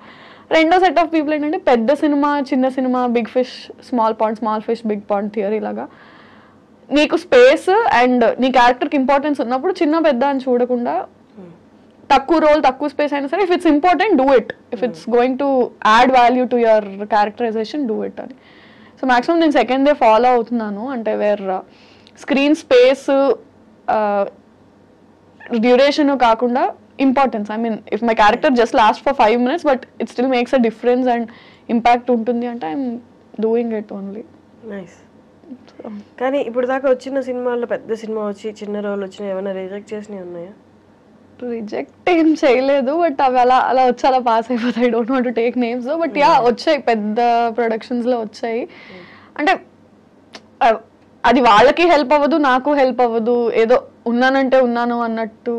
రెండో సెట్ ఆఫ్ పీపుల్ ఏంటంటే పెద్ద సినిమా చిన్న cinema, big fish small pond, small fish big pond theory లాగా నీకు స్పేస్ అండ్ నీ క్యారెక్టర్కి ఇంపార్టెన్స్ ఉన్నప్పుడు చిన్న పెద్ద అని చూడకుండా తక్కువ రోల్ తక్కువ స్పేస్ అయినా సరే if it's important do it, if it's going to add value to your characterisation do it అని. సో మ్యాక్సిమం నేను సెకండ్ డే ఫాలో అవుతున్నాను. అంటే వేర్ స్క్రీన్ స్పేస్ డ్యూరేషన్ కాకుండా importance. I mean if my character just last for 5 minutes but it still makes a difference and impact ఉంటుంది అంటే I'm doing it only.
Nice. కానీ ఇప్పుడు దాకా వచ్చిన సినిమాల్లో పెద్ద సినిమా వచ్చి చిన్న రోల్ వచ్చినా ఏమైనా రిజెక్ట్ చేసినవి ఉన్నాయా?
రిజెక్ట్ ఏం చేయలేదు, బట్ అవి అలా వచ్చి అలా పాస్ అయిపోతాయి. I don't want to take names, but yeah వచ్చాయి, పెద్ద ప్రొడక్షన్స్లో వచ్చాయి. అంటే అది వాళ్ళకి హెల్ప్ అవ్వదు, నాకు హెల్ప్ అవ్వదు. ఏదో ఉన్నానంటే ఉన్నాను అన్నట్టు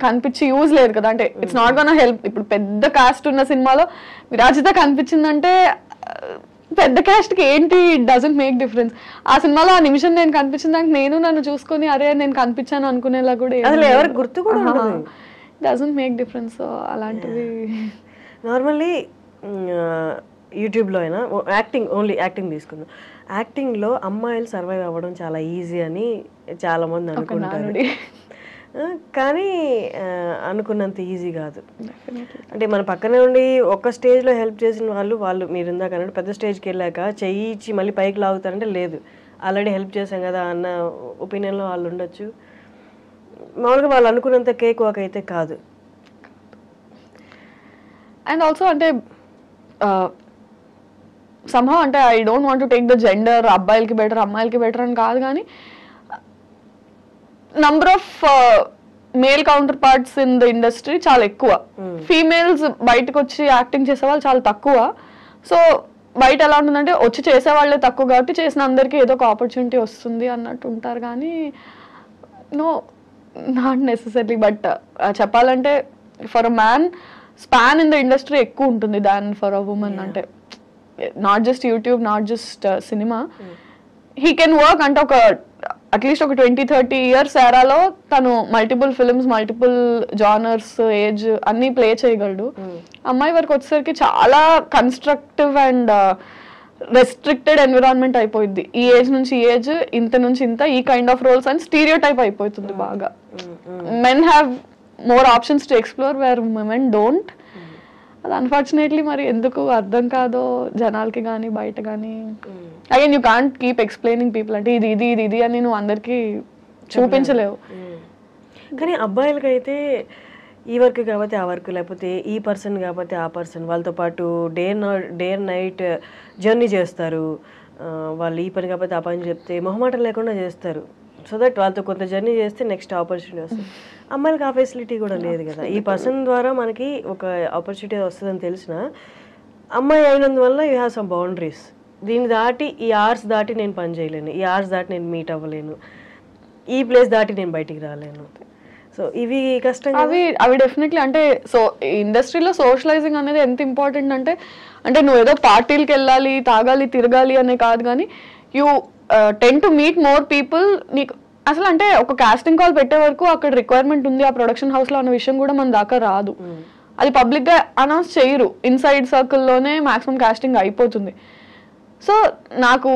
కనిపించి యూజ్ లేదు కదా. అంటే ఇట్స్ నాట్ గోనా హెల్ప్. ఇప్పుడు పెద్ద కాస్ట్ ఉన్న సినిమాలో విరాజిత కనిపించిందంటే పెద్ద క్యాస్ట్ కి ఏంటి డజంట్ మేక్ డిఫరెన్స్. ఆ సినిమాలో ఆ నిమిషం నేను కనిపించిన దానికి నేను నన్ను చూసుకొని అరే నేను కనిపించాను అనుకునేలా కూడా
ఎవరికి గుర్తు కూడా
డజంట్ మేక్ డిఫరెన్స్. సో అలాంటివి
నార్మల్లీ యూట్యూబ్లో అయినా ఓన్లీ యాక్టింగ్ తీసుకుందాం. యాక్టింగ్లో అమ్మాయిలు సర్వైవ్ అవ్వడం చాలా ఈజీ అని చాలామంది అనుకుంటారు, కానీ అనుకున్నంత ఈజీ కాదు. అంటే మన పక్కనే ఉండి ఒక స్టేజ్లో హెల్ప్ చేసిన వాళ్ళు మీరు ఇందాక అన్నట్టు పెద్ద స్టేజ్కి వెళ్ళాక చెయ్యి ఇచ్చి మళ్ళీ పైకి లాగుతారంటే లేదు, ఆల్రెడీ హెల్ప్ చేశాం కదా అన్న ఒపీనియన్లో వాళ్ళు ఉండొచ్చు. మామూలుగా వాళ్ళు అనుకున్నంత కేక్ వాక్ అయితే కాదు.
అండ్ ఆల్సో అంటే somehow అంటే I don't want to take the gender అబ్బాయిలకి బెటర్ అమ్మాయిలకి బెటర్ అని కాదు, కానీ number of male counter parts in the industry చాలా ఎక్కువ. ఫీమేల్స్ బయటకు వచ్చి యాక్టింగ్ చేసే వాళ్ళు చాలా తక్కువ. సో బయట ఎలా ఉంటుందంటే వచ్చి చేసేవాళ్ళే తక్కువ కాబట్టి చేసిన అందరికీ ఏదో ఒక ఆపర్చునిటీ వస్తుంది అన్నట్టు ఉంటారు, కానీ నో నాట్ నెసెసరీ. బట్ చెప్పాలంటే for a man span in the industry ఎక్కువ ఉంటుంది దాన్ ఫర్ అ ఉమెన్. అంటే not just YouTube, not just cinema, he can work అంటే ఒక అట్లీస్ట్ ఒక 20-30 years ఎరాలో తను multiple films, multiple genres, age అన్ని play చేయగలడు. అమ్మాయి వరకు వచ్చేసరికి చాలా కన్స్ట్రక్టివ్ అండ్ రెస్ట్రిక్టెడ్ ఎన్విరాన్మెంట్ అయిపోయింది. ఈ ఏజ్ నుంచి ఈ ఏజ్, ఇంత నుంచి ఇంత, ఈ కైండ్ ఆఫ్ రోల్స్ అని స్టీరియో టైప్ అయిపోతుంది బాగా. Men have more options to explore where women don't. అది అన్ఫార్చునేట్లీ మరి ఎందుకు అర్థం కాదో జనాలకి కానీ బయట కానీ. Again you can't keep explaining people అంటే ఇది ఇది ఇది ఇది అని నువ్వు అందరికీ చూపించలేవు.
కానీ అబ్బాయిలకైతే ఈ వర్క్ కాబట్టి ఆ వర్క్, లేకపోతే ఈ పర్సన్ కాబట్టి ఆ పర్సన్, వాళ్ళతో పాటు డే అండ్ నైట్ జర్నీ చేస్తారు. వాళ్ళు ఈ పని కాబట్టి ఆ పని చెప్తే మొహమాటం లేకుండా చేస్తారు. సో దట్ వాళ్ళతో కొంత జర్నీ చేస్తే నెక్స్ట్ ఆపర్చునిటీ వస్తుంది. అమ్మాయిలకి ఆ ఫెసిలిటీ కూడా లేదు కదా. ఈ పర్సన్ ద్వారా మనకి ఒక ఆపర్చునిటీ వస్తుందని తెలిసిన అమ్మాయి అయినందువల్ల యూ హ్యావ్ సమ్ బౌండరీస్. దీన్ని దాటి ఈ అవర్స్ దాటి నేను పని చేయలేను, ఈ అవర్స్ దాటి నేను మీట్ అవ్వలేను, ఈ ప్లేస్ దాటి నేను బయటికి రాలేను. సో ఇవి కష్టం.
అవి డెఫినెట్లీ అంటే సో ఇండస్ట్రీలో సోషలైజింగ్ అనేది ఎంత ఇంపార్టెంట్ అంటే నువ్వు ఏదో పార్టీలకి వెళ్ళాలి, తాగాలి, తిరగాలి అనే కాదు, కానీ you ten to meet more people. నీకు అసలు అంటే ఒక కాస్టింగ్ కాల్ పెట్టే వరకు అక్కడ రిక్వైర్మెంట్ ఉంది ఆ ప్రొడక్షన్ హౌస్లో అన్న విషయం కూడా మన దాకా రాదు. అది పబ్లిక్గా అనౌన్స్ చేయరు, ఇన్సైడ్ సర్కిల్లోనే మాక్సిమం కాస్టింగ్ అయిపోతుంది. సో నాకు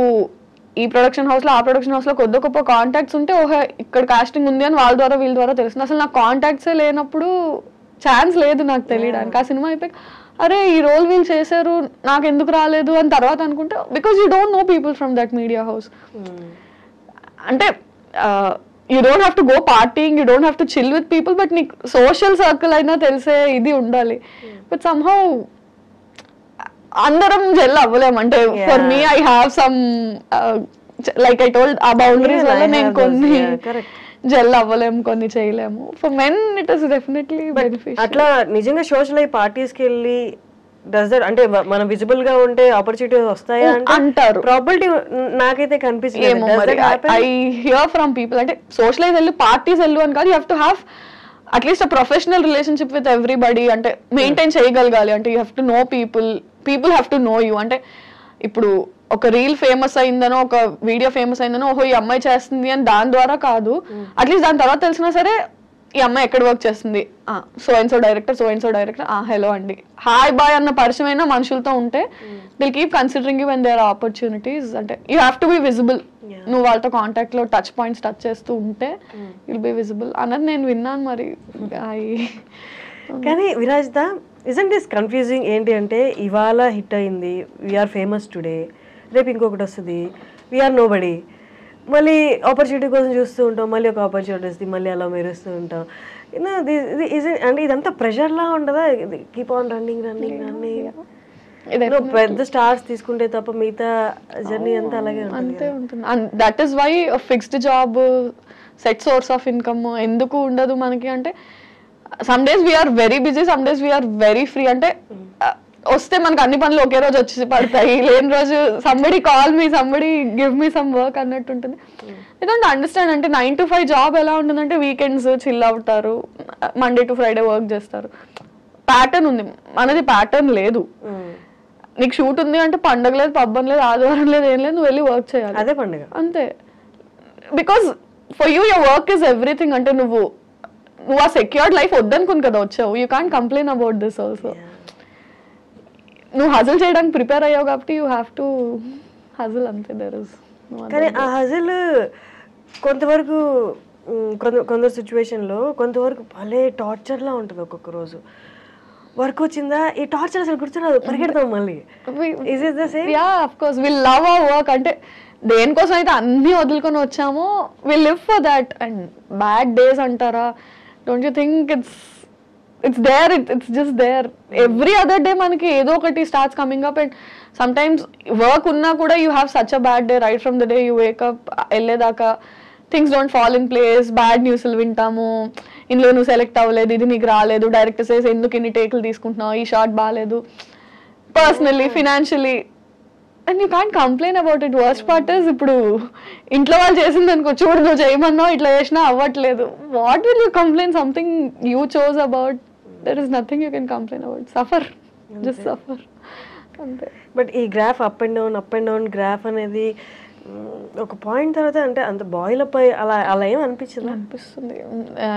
ఈ ప్రొడక్షన్ హౌస్లో ఆ ప్రొడక్షన్ హౌస్లో కొద్ది గొప్ప కాంటాక్ట్స్ ఉంటే ఓహో ఇక్కడ కాస్టింగ్ ఉంది అని వాళ్ళ ద్వారా వీళ్ళ ద్వారా తెలుస్తుంది. అసలు నాకు కాంటాక్ట్సే లేనప్పుడు ఛాన్స్ లేదు నాకు తెలియడానికి. ఆ సినిమా అయిపోయి అరే ఈ రోల్ వీళ్ళు చేశారు నాకు ఎందుకు రాలేదు అని తర్వాత అనుకుంటే because you don't know people from that media house. అంటే you don't have to go partying, you don't have to chill with people, but నీకు సోషల్ సర్కిల్ అయినా తెలిసే ఇది ఉండాలి. బట్ సమ్హౌ అందరం జెల్ అవ్వలేము. అంటే for me I have some like I told ఆ బౌండరీస్ వల్ల నేను కొన్ని జెల్ అవ్వలేము, కొన్ని చేయలేము. For men it is definitely beneficial.
అట్లా నిజంగా సోషల్ అయ్యి పార్టీస్కి వెళ్ళి అంటే మనం విజిబుల్ గా ఉంటే ఆపర్చునిటీస్ వస్తాయా
అంటారు.
ప్రాబిలిటీ నాకైతే కనిపిస్తుంది.
ఐ హియర్ ఫ్రమ్ పీపుల్ అంటే సోషలైజ్ వెళ్ళు, పార్టీస్ వెళ్ళు అని కాదు, you have to have at least a professional relationship with everybody. అంటే మెయింటైన్ చేయగలగాలి. అంటే you have to know people have to know you. అంటే ఇప్పుడు ఒక రీల్ ఫేమస్ అయిందనో ఒక వీడియో ఫేమస్ అయిందనో ఓహో ఈ అమ్మాయి చేస్తుంది అని దాని ద్వారా కాదు, అట్లీస్ట్ దాని తర్వాత తెలిసినా సరే ఈ అమ్మాయి ఎక్కడ వర్క్ చేస్తుంది, so and so director hello అండి హాయ్ బాయ్ అన్న పరిచయం అయినా మనుషులతో ఉంటే they'll keep considering you when there are opportunities. అంటే you have to be visible. నువ్వు వాళ్ళతో కాంటాక్ట్ లో టచ్ పాయింట్స్ టచ్ చేస్తూ ఉంటే విల్ బి విజిబుల్ అన్నది నేను విన్నాను. మరి
కానీ విరాజిత ఇజంట్ దిస్ కన్ఫ్యూజింగ్ ఏంటి అంటే ఇవాళ హిట్ అయింది, వీఆర్ ఫేమస్ టుడే, రేపు ఇంకొకటి వస్తుంది, వీఆర్ నో బడీ, మళ్ళీ ఆపర్చునిటీ కోసం చూస్తూ ఉంటాం, మళ్ళీ ఒక ఆపర్చునిటీ వస్తుంది, మళ్ళీ అలా మెరుస్తూ ఉంటాం. అంటే ఇదంతా ప్రెషర్లా ఉండదా? Keep on running. పెద్ద స్టార్స్ తీసుకుంటే తప్ప మిగతా జర్నీ అంతా అలాగే
ఉంటుంది. That is why fixed job, set source of income ఎందుకు ఉండదు మనకి అంటే some days we are very busy, some days we are very free. అంటే వస్తే మనకు అన్ని పనులు ఒకే రోజు వచ్చి పడతాయి, లేని రోజు somebody call me, somebody give me some work అన్నట్టు ఉంటుంది. I don't understand. అంటే 9 to 5 జాబ్ ఎలా ఉంటుందంటే వీకెండ్స్ చిల్ అవుతారు, మండే టు ఫ్రైడే వర్క్ చేస్తారు. ప్యాటర్న్ ఉంది, మనది ప్యాటర్న్ లేదు. నీకు షూట్ ఉంది అంటే పండగ లేదు, పబ్బం లేదు, ఆదివారం లేదు, ఏం లేదు, నువ్వు వెళ్ళి వర్క్ చేయాలి,
అదే పండుగ అంతే.
Because for you your work is everything. అంటే నువ్వు ఆ సెక్యూర్డ్ లైఫ్ వద్దనుకుని కదా వచ్చావు. You can't complain about this also. నువ్వు హజిల్ చేయడానికి ప్రిపేర్ అయ్యావు కాబట్టి యూ హ్యావ్ టు హజిల్ అంతే. దర్ ఇస్
కానీ ఆ హజిల్ కొంతవరకు కొందరు సిచ్యువేషన్లో కొంతవరకు భలే టార్చర్లా ఉంటుంది. ఒక్కొక్క రోజు వర్క్ వచ్చిందా ఈ టార్చర్ అసలు గుర్తురాదు, పరిగెడతాం మళ్ళీ. Is it the same?
Yeah of course we love our work. అంటే దేనికోసం అయితే అన్ని వదులుకొని వచ్చామో we live for that. And bad days అంటారా, don't you think it's there, it's just there. Every other day manaki edo okati starts coming up, and sometimes work unna kuda you have such a bad day right from the day you wake up elledaka things don't fall in place, bad news lu vintamu, inlo nu select avaledu, idi neeku raaledu, director says enduku inni take lu teeskuntunavu, ee shot baaledu, personally financially, and you can't complain about it. Worst part is ఇప్పుడు ఇంట్లో వాళ్ళు చేసింది అనుకో, చూడు నువ్వు చేయమన్నావు ఇట్లా చేసినా అవ్వట్లేదు, what will you complain? Something you chose about, there is nothing you can complain about. Suffer, just suffer అంతే.
బట్ ఈ graph up and down graph అనేది ఒక పాయింట్ తర్వాత అంటే అంత బాయిల్ అప్ అలా ఏం అనిపిస్తుంది.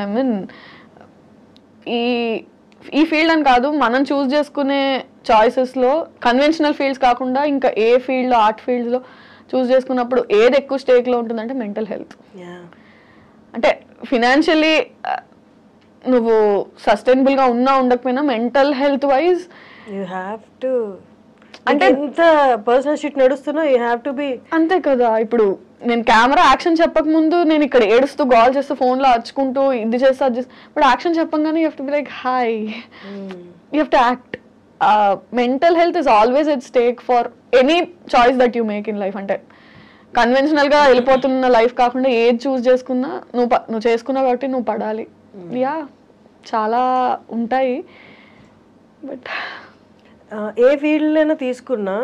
ఐ మీన్ ఈ ఫీల్డ్ అని కాదు, మనం చూస్ చేసుకునే చాయిసెస్లో కన్వెన్షనల్ ఫీల్డ్స్ కాకుండా ఇంకా ఏ ఫీల్డ్లో, ఆర్ట్ ఫీల్డ్స్లో చూస్ చేసుకున్నప్పుడు ఏది ఎక్కువ స్టేక్లో ఉంటుందంటే మెంటల్ హెల్త్. అంటే ఫినాన్షియలీ నువ్వు సస్టైనబుల్గా ఉండకపోయినా mental health wise
you have to, అంటే ఎంత పర్సనల్ షిట్ నడుస్తున్నా యూ హ్యావ్ టు బి.
అంతే కదా. ఇప్పుడు నేను కెమెరా యాక్షన్ చెప్పక ముందు నేను ఇక్కడ ఏడుస్తూ గోల్ చేస్తూ ఫోన్లో అచ్చుకుంటూ ఇది చేస్తూ అది చేస్తూ, బట్ యాక్షన్ చెప్పంగానే you have to be like hi, you have to act. Mental health is always at stake for any choice that you make in life. అంటే కన్వెన్షనల్గా వెళ్ళిపోతున్న లైఫ్ కాకుండా ఏది చూస్ చేసుకున్నా నువ్వు చేసుకున్నావు కాబట్టి నువ్వు పడాలి. యా చాలా ఉంటాయి. బట్
ఏ ఫీల్డ్లైనా తీసుకున్నా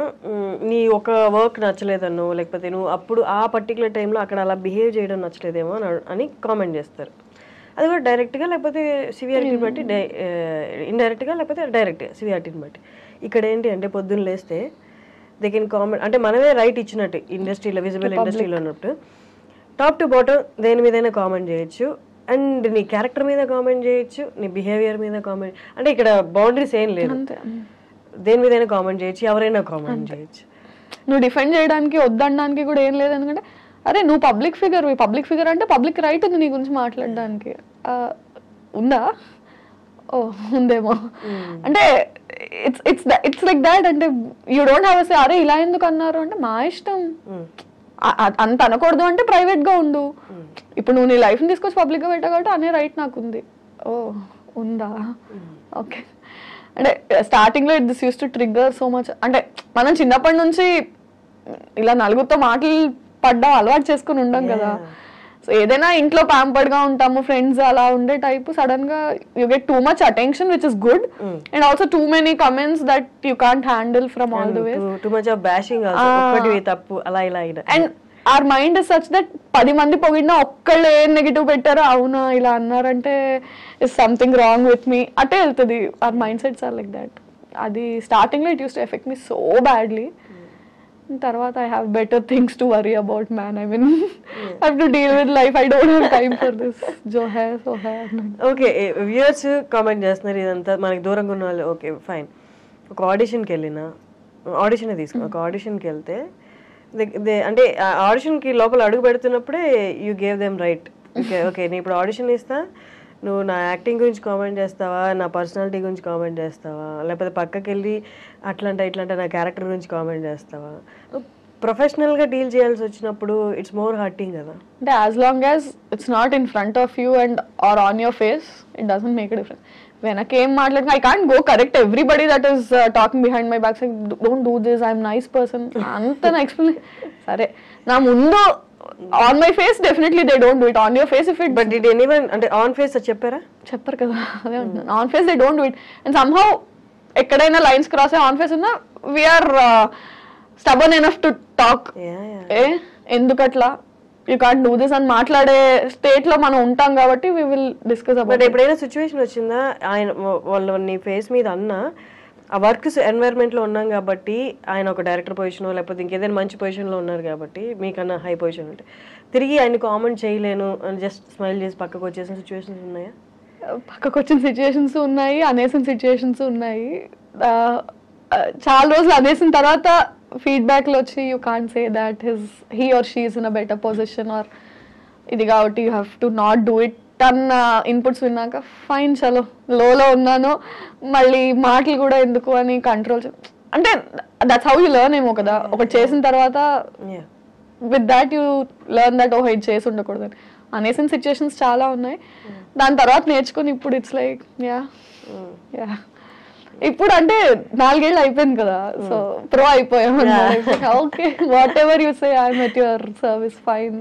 నీ ఒక వర్క్ నచ్చలేదనో లేకపోతే నువ్వు అప్పుడు ఆ పర్టికులర్ టైంలో అక్కడ అలా బిహేవ్ చేయడం నచ్చలేదేమో అని కామెంట్ చేస్తారు. అది కూడా డైరెక్ట్గా లేకపోతే సివియారిటీని బట్టి, ఇండైరెక్ట్గా లేకపోతే డైరెక్ట్గా సివియారిటీని బట్టి. ఇక్కడ ఏంటి అంటే పొద్దున్న లేస్తే దే కెన్ కామెంట్, అంటే మనమే రైట్ ఇచ్చినట్టు ఇండస్ట్రీలో, విజిబుల్ ఇండస్ట్రీలో ఉన్నట్టు టాప్ టు బాటమ్ దేని మీదైనా కామెంట్ చేయొచ్చు. అండ్ నీ క్యారెక్టర్ మీద కామెంట్ చేయొచ్చు, నీ బిహేవియర్ మీద కామెంట్, అంటే ఇక్కడ బౌండరీస్ ఏం లేదు. దేని మీదైనా కామెంట్ చేయొచ్చు, ఎవరైనా కామెంట్ చేయొచ్చు.
నువ్వు డిఫెండ్ చేయడానికి వద్దనడానికి కూడా ఏం లేదు. ఎందుకంటే అరే నువ్వు పబ్లిక్ ఫిగర్ అంటే పబ్లిక్ రైట్ ఉంది నీ గురించి మాట్లాడడానికి. ఉందా? ఓ ఉందేమో. అంటే ఇట్స్ లైక్ దాట్. అంటే యూ డోంట్ హ్యావ్ సే అరే ఇలా ఎందుకు అన్నారు అంటే మా ఇష్టం. అంత అనకూడదు అంటే ప్రైవేట్గా ఉండు. ఇప్పుడు నువ్వు నీ లైఫ్ని తీసుకొచ్చి పబ్లిక్గా పెట్టావు కాబట్టి అనే రైట్ నాకు ఉంది. ఓ ఉందా? ఓకే. అంటే స్టార్టింగ్లో this use to trigger so much. అంటే మనం చిన్నప్పటి నుంచి ఇలా నలుగురితో మాటలు పడ్డాం, అలవాటు చేసుకుని ఉండం కదా. సో ఏదైనా ఇంట్లో ప్యాంపర్డ్గా ఉంటాము, ఫ్రెండ్స్ అలా ఉండే టైప్, సడన్ గా you get two much attention which is good, and also too many comments that you can't handle from all the ways.
Too much of bashing also, ఒక్కటి తప్పు అలా ఇలా.
And our mind is such that 10 మంది పొగిడినా ఒక్కళ్ళు ఏం negative పెట్టారో అవునా ఇలా అన్నారంటే is something wrong with me అటే వెళ్తుంది. our mindsets are like that. అది స్టార్టింగ్ లో it use to effect me so badly. తర్వాత I have better things to worry about, man. I mean I have to deal with life. I don't have time for this. jo hai so hai.
Okay, viewers comment చేస్తున్నారు ఇదంతా మనకి దూరంగా ఉన్న వాళ్ళు. Okay fine, ఒక ఆడిషన్కి వెళ్ళినా, audition తీసుకున్నా, ఒక ఆడిషన్కి వెళ్తే అంటే ఆడిషన్కి లోపల అడుగు పెడుతున్నప్పుడే you gave them right. Okay నేను ఇప్పుడు ఆడిషన్ ఇస్తా, నువ్వు నా యాక్టింగ్ గురించి కామెంట్ చేస్తావా, నా పర్సనాలిటీ గురించి కామెంట్ చేస్తావా, లేకపోతే పక్కకి వెళ్ళి అట్లంటే ఇట్లంటే నా క్యారెక్టర్ గురించి కామెంట్ చేస్తావా. ప్రొఫెషనల్గా డీల్ చేయాల్సి వచ్చినప్పుడు ఇట్స్ మోర్ హర్టింగ్ కదా.
అంటే as long as it's not in front of you and are on your face, it doesn't make a difference. వెనకేం మాట్లాడినా I can't go correct everybody that is talking behind my back, don't do this, I'm nice person అంత నా explain. సరే నా ముందు on my face definitely they don't do it. On your face if it,
but did anyone అంటే on face చెప్పారా?
చెప్పరు కదా, అదే ఉంటున్నాను. On face they don't do it. And somehow ఎక్కడైనా లైన్స్ క్రాస్ అయ్యి ఆన్ ఫేస్ ఉన్నా we are stubborn enough to talk. ఎందుకట్లా యూ కాంట్ డూ దిస్ అని మాట్లాడే స్టేట్ లో మనం ఉంటాం కాబట్టి we will discuss about.
But ఎప్పుడైనా సిచ్యువేషన్ వచ్చిందా ఆయన వాళ్ళు నీ ఫేస్ మీద అన్నా ఆ వర్క్ ఎన్వైర్న్మెంట్లో ఉన్నాం కాబట్టి, ఆయన ఒక డైరెక్టర్ పొజిషన్ లేకపోతే ఇంకేదైనా మంచి పొజిషన్లో ఉన్నారు కాబట్టి మీకన్నా హై పొజిషన్ ఉంటే తిరిగి ఆయన కామెంట్ చేయలేను అని జస్ట్ స్మైల్ చేసి పక్కకు వచ్చేసిన సిచ్యువేషన్స్ ఉన్నాయా?
పక్కకు వచ్చిన సిచ్యువేషన్స్ ఉన్నాయి, అనేసిన సిచ్యువేషన్స్ ఉన్నాయి. చాలా రోజులు అనేసిన తర్వాత ఫీడ్బ్యాక్లు వచ్చి you can't say that he or she is in a better position or ఇది కాబట్టి you have to not do it అన్న ఇన్పుట్స్ విన్నాక ఫైన్ చలో లోలో ఉన్నాను, మళ్ళీ మాటలు కూడా ఎందుకు అని కంట్రోల్. అంటే దట్స్ హౌ యూ లెర్న్ ఏమో కదా. ఒకటి చేసిన తర్వాత with that you learn that ఓహో ఇది చేసి ఉండకూడదని. అనేసిన సిచ్యువేషన్స్ చాలా ఉన్నాయి, దాని తర్వాత నేర్చుకుని ఇప్పుడు ఇట్స్ లైక్ యా. ఇప్పుడు అంటే 4 ఏళ్ళు అయిపోయింది కదా, సో ప్రో అయిపోయాం. Okay what ever you say I'm at your service, fine.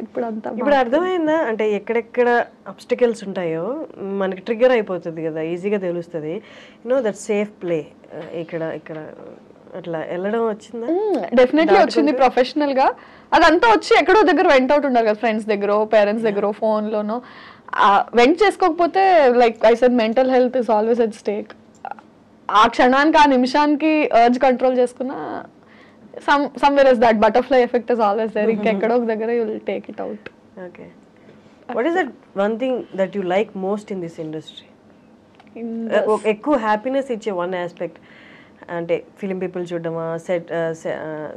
ఇప్పుడు అర్థమైందా అంటే ఎక్కడెక్కడ అబ్స్టికల్స్ ఉంటాయో మనకి ట్రిగ్గర్ అయిపోతుంది కదా, ఈజీగా తెలుస్తుంది. యూనో దట్ సేఫ్ ప్లే ఇక్కడ ఇక్కడ అట్లా వెళ్ళడం వచ్చిందా?
డెఫినెట్లీ వచ్చింది. ప్రొఫెషనల్ గా అదంతా వచ్చి ఎక్కడో దగ్గర వెంట్ అవుట్ ఉండాలి కదా, ఫ్రెండ్స్ దగ్గర, పేరెంట్స్ దగ్గర, ఫోన్లోనో. వెంట్ చేసుకోకపోతే like I said mental health is always at stake. ఆ క్షణానికి, ఆ నిమిషానికి అర్జ్ కంట్రోల్ చేసుకున్నా somewhere is that butterfly effect is always there. Ekkado ok dagara you will take it out.
Okay, what is that one thing that you like most in this industry? Ekku happiness iche one aspect అంటే film people చూడడమా,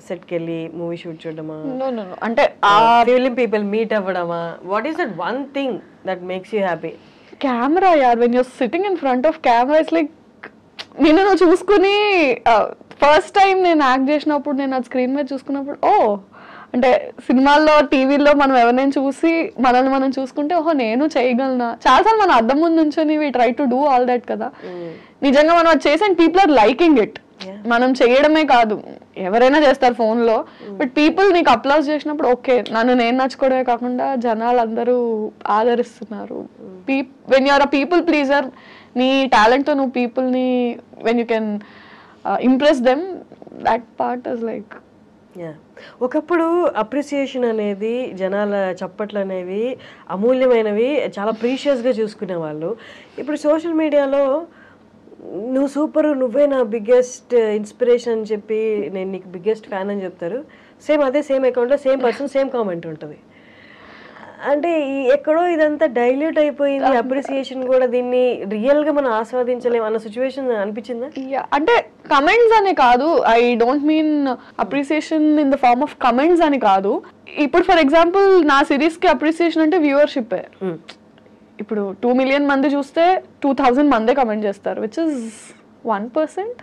set కెళ్ళి movie shoot చూడడమా?
No అంటే
film people meet అవ్వడమా? What is that one thing that makes you happy?
Camera యార్. when you're sitting in front of camera it's like నిన్ను నువ్వు చూసుకుని ఫస్ట్ టైం నేను యాక్ట్ చేసినప్పుడు, నేను ఆ స్క్రీన్ మీద చూసుకున్నప్పుడు ఓ అంటే సినిమాల్లో టీవీలో మనం ఎవరినైనా చూసి మనల్ని మనం చూసుకుంటే ఓహో నేను చేయగలనా, చాలాసార్లు మనం అద్దం ముందు నుంచొని we try to do all that కదా. నిజంగా మనం అది చేసి and people are liking it. మనం చేయడమే కాదు, ఎవరైనా చేస్తారు ఫోన్లో, బట్ పీపుల్ నీకు అప్లాజ్ చేసినప్పుడు ఓకే నన్ను నేను నచ్చుకోవడమే కాకుండా జనాలు అందరూ ఆదరిస్తున్నారు. When you're a people pleaser, నీ టాలెంట్తో నువ్వు పీపుల్ని when you can impress them, that part is like.
ఒకప్పుడు అప్రిసియేషన్ అనేది, జనాల చప్పట్లు అనేవి అమూల్యమైనవి, చాలా ప్రీషియస్గా చూసుకునే వాళ్ళు. ఇప్పుడు సోషల్ మీడియాలో నువ్వు సూపర్, నువ్వే నా బిగ్గెస్ట్ ఇన్స్పిరేషన్ అని చెప్పి నేను నీకు బిగ్గెస్ట్ ఫ్యాన్ అని చెప్తారు. సేమ్ అదే సేమ్ అకౌంట్లో సేమ్ పర్సన్ సేమ్ కామెంట్ ఉంటుంది. అంటే ఎక్కడో ఇదంతా డైల్యూట్ అయిపోయింది అప్రిసియేషన్ కూడా, దీన్ని రియల్గా మనం ఆస్వాదించలేము అన్న సిచ్యువేషన్ అనిపించిందా?
అంటే కమెంట్స్ అని కాదు, I don't mean appreciation in the form of comments అని కాదు. ఇప్పుడు ఫర్ ఎగ్జాంపుల్ నా సిరీస్కి అప్రిసియేషన్ అంటే వ్యూవర్షిప్. ఇప్పుడు 2 million మంది చూస్తే 2000 మందే కమెంట్ చేస్తారు, విచ్ ఇస్ 1%.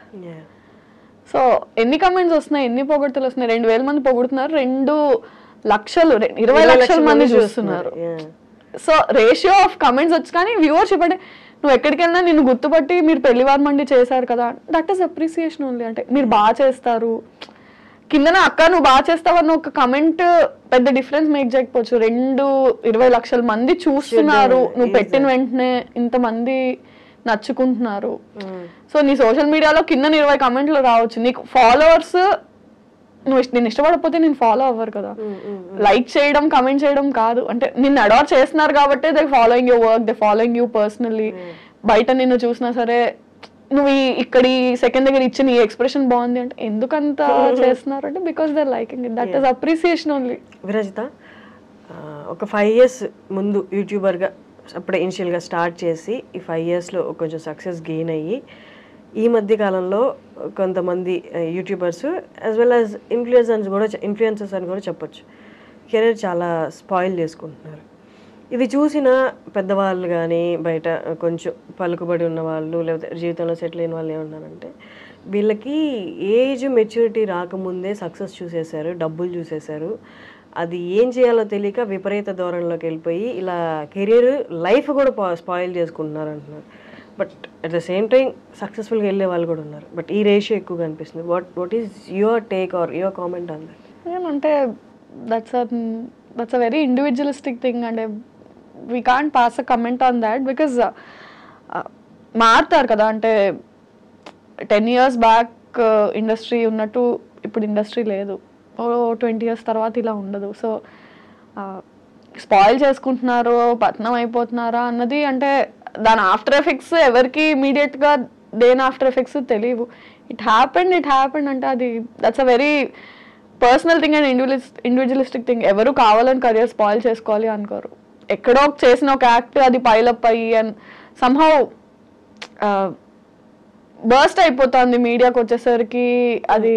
సో ఎన్ని కమెంట్స్ వస్తున్నాయి, ఎన్ని పొగడ్తలు వస్తున్నాయి? 2000 మంది పొగుడుతున్నారు, 2 లక్షలు 20 లక్షల మంది చూస్తున్నారు. సో రేషియో ఆఫ్ కమెంట్స్ వచ్చి, కానీ వ్యూవర్షిప్ అంటే నువ్వు ఎక్కడికి వెళ్ళినా నిన్ను గుర్తుపట్టి మీరు పెళ్లివారు మండి చేశారు కదా, దట్ ఈస్ అప్రిసియేషన్ ఓన్లీ. అంటే మీరు బాగా చేస్తారు, కిందన అక్క నువ్వు బాగా చేస్తావు అన్న ఒక కమెంట్ పెద్ద డిఫరెన్స్ మేక్ చేయకపోవచ్చు. 20 లక్షల మంది చూస్తున్నారు, నువ్వు పెట్టిన వెంటనే ఇంతమంది నచ్చుకుంటున్నారు. సో నీ సోషల్ మీడియాలో కింద 20 కమెంట్లు రావచ్చు, నీకు ఫాలోవర్స్ నువ్వు నేను ఇష్టపడకపోతే నేను ఫాలో అవ్వరు కదా. లైక్ చేయడం కమెంట్ చేయడం కాదు, అంటే నిన్ను అడార్ చేస్తున్నారు కాబట్టి they following your work, they following you personally. బయట నిన్ను చూసినా సరే నువ్వు ఇక్కడ సెకండ్ దగ్గర ఇచ్చిన ఈ ఎక్స్ప్రెషన్ బాగుంది అంటే ఎందుకంత చేస్తున్నారు అంటే because they liking it, that is appreciation only.
Virajita, ఒక 5 years ముందు యూట్యూబర్గా అప్పుడే ఇనిషియల్గా స్టార్ట్ చేసి ఈ 5 yearsలో కొంచెం సక్సెస్ గెయిన్ అయ్యి ఈ మధ్య కాలంలో కొంతమంది YouTubers as well as influencers అని కూడా చెప్పొచ్చు, కెరీర్ చాలా స్పాయిల్ చేసుకుంటున్నారు. ఇది చూసిన పెద్దవాళ్ళు కానీ బయట కొంచెం పలుకుబడి ఉన్న వాళ్ళు లేకపోతే జీవితంలో సెటిల్ అయిన వాళ్ళు ఏమన్నారంటే, వీళ్ళకి ఏజ్ మెచ్యూరిటీ రాకముందే సక్సెస్ చూసేశారు, డబ్బులు చూసేశారు, అది ఏం చేయాలో తెలియక విపరీత ధోరణిలోకి వెళ్ళిపోయి ఇలా కెరీర్ లైఫ్ కూడా స్పాయిల్ చేసుకుంటున్నారు అంటున్నారు. But at the same time సక్సెస్ఫుల్గా వెళ్ళే వాళ్ళు కూడా ఉన్నారు. బట్ ఈ రేషియో ఎక్కువగా అనిపిస్తుంది. What is your take or your comment on that?
అంటే that's a very individualistic thing. అంటే we can't pass a comment on that because మారుతారు కదా. అంటే 10 years బ్యాక్ ఇండస్ట్రీ ఉన్నట్టు ఇప్పుడు ఇండస్ట్రీ లేదు, 20 years తర్వాత ఇలా ఉండదు. సో స్పాయిల్ చేసుకుంటున్నారు, పతనం అయిపోతున్నారా అన్నది అంటే దాని ఆఫ్టర్ ఎఫెక్ట్స్ ఎవరికి ఇమీడియట్గా దేని ఆఫ్టర్ ఎఫెక్ట్స్ తెలియవు. ఇట్ హ్యాపెండ్ అంటే అది that's a very personal thing and individualistic thing. ఎవరు కావాలని కెరియర్ స్పాయిల్ చేసుకోవాలి అనుకోరు. ఎక్కడో చేసిన ఒక యాక్ట్ అది పైలప్ అయ్యి అండ్ సమ్హౌ బర్స్ట్ అయిపోతుంది మీడియాకి వచ్చేసరికి, అది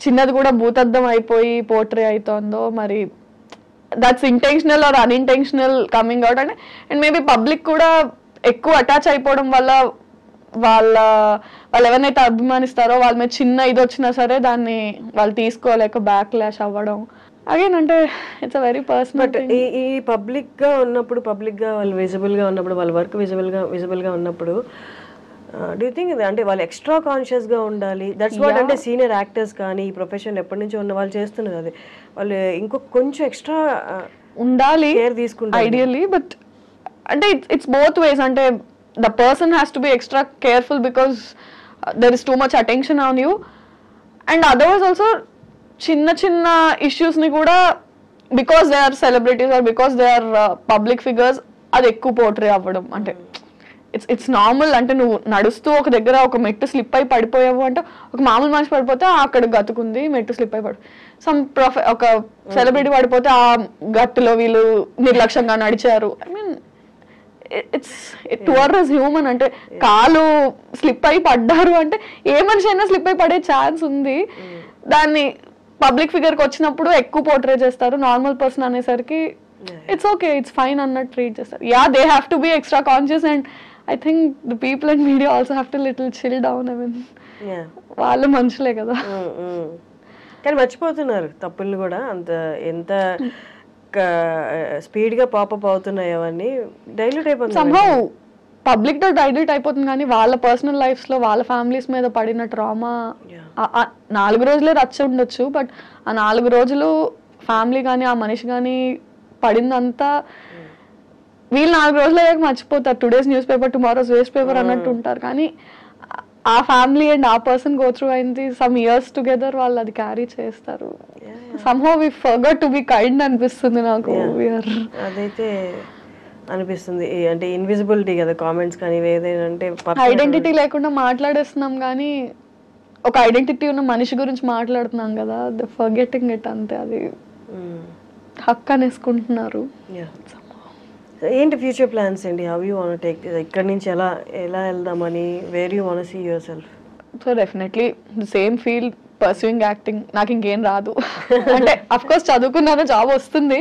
చిన్నది కూడా భూతద్దం అయిపోయి పోర్ట్రే అవుతుందో మరి that's intentional or unintentional coming out. And maybe public కూడా ఎక్కువ అటాచ్ అయిపోవడం వల్ల వాళ్ళు ఎవరినైతే అభిమానిస్తారో వాళ్ళ మీద చిన్న ఇది వచ్చినా సరే దాన్ని వాళ్ళు తీసుకోలేక బ్యాక్ లాష్ అవ్వడం. అగైన్ అంటే it's a very personal.
But ఈ పబ్లిక్గా ఉన్నప్పుడు, పబ్లిక్గా వాళ్ళు విజిబుల్గా ఉన్నప్పుడు, వాళ్ళ వర్క్ విజిబుల్గా ఉన్నప్పుడు డూ యూ థింక్ అంటే వాళ్ళు ఎక్స్ట్రా కాన్షియస్గా ఉండాలి? దట్స్ వాట్ అంటే సీనియర్ యాక్టర్స్ కానీ ఈ ప్రొఫెషన్ ఎప్పటి నుంచో ఉన్న వాళ్ళు చేస్తున్నారు, అది వాళ్ళు ఇంకొక కొంచెం ఎక్స్ట్రా
ఉండాలి
కేర్ తీసుకుంటారు
ఐడియల్లీ. బట్ అంటే ఇట్స్ బోత్ వేస్. అంటే the person has to be extra careful because there is too much attention on you. And otherwise also చిన్న చిన్న ఇష్యూస్ని కూడా because they are celebrities or because they are public figures అది ఎక్కువ portray అవ్వడం. అంటే it's normal. అంటే నువ్వు నడుస్తూ ఒక దగ్గర ఒక మెట్టు స్లిప్ అయి పడిపోయావు అంటే ఒక మామూలు మనిషి పడిపోతే అక్కడ గతుకుంది మెట్టు స్లిప్ అయి ఒక సెలబ్రిటీ పడిపోతే ఆ గట్టులో వీళ్ళు నిర్లక్ష్యంగా నడిచారు. I mean tours human. అంటే కాలు స్లిప్ అయి పడ్డారు అంటే ఏ మనిషి అయినా స్లిప్ అయి పడే ఛాన్స్ ఉంది. దాన్ని పబ్లిక్ ఫిగర్కి వచ్చినప్పుడు ఎక్కువ పోర్ట్రే చేస్తారు. నార్మల్ పర్సన్ అనేసరికి ఇట్స్ ఓకే, ఇట్స్ ఫైన్ అన్నట్టు ట్రీట్ చేస్తారు. Yeah, they have to be extra conscious and I think the people and media also have to little chill down. I mean వాళ్ళు మనుషులే కదా.
కానీ మర్చిపోతున్నారు తప్పుల్ని కూడా. అంత ఎంత స్పీడ్గా పాపప్ అవుతున్నాయి అవన్నీ డైల్యూట్ అయిపోతుంది.
సంహౌ పబ్లిక్ తో డైల్యూట్ అయిపోతుంది, కానీ వాళ్ళ పర్సనల్ లైఫ్స్ లో వాళ్ళ ఫ్యామిలీస్ మీద పడిన ట్రామా 4 రోజులే రచ్చ ఉండొచ్చు, బట్ ఆ 4 రోజులు ఫ్యామిలీ కానీ ఆ మనిషి కానీ పడిందంతా వీళ్ళు 4 రోజులు అయ్యాక మర్చిపోతారు. Today's newspaper tomorrow's waste paper అన్నట్టు ఉంటారు, కానీ ఆ ఫ్యామిలీ అండ్ ఆ పర్సన్ గో త్రూ అయింది సమ్ ఇయర్స్ టుగెదర్, వాళ్ళు అది క్యారీ చేస్తారు. Somehow we forgot to be kind అనిపిస్తుంది నాకు.
అదైతే అనిపిస్తుంది. అంటే ఇన్విజిబిలిటీ కదా కామెంట్స్ కానీ ఏదైనా, అంటే
ఐడెంటిటీ లేకుండా మాట్లాడేస్తున్నాం కానీ ఒక ఐడెంటిటీ ఉన్న మనిషి గురించి మాట్లాడుతున్నాం కదా, ద ఫర్గెటింగ్ ఇట్ అంతే. అది హక్ అనేసుకుంటున్నారు.
ఏంటి ఫ్యూచర్ ప్లాన్స్ ఏంటి? హౌ యూ వాంట్ టేక్ ఇక్కడ నుంచి ఎలా వెళ్దామని, where you want see yourself?
So definitely the same field, pursuing acting. నాకు ఇంకేం రాదు అంటే అఫ్ కోర్స్ చదువుకున్నాను, జాబ్ వస్తుంది,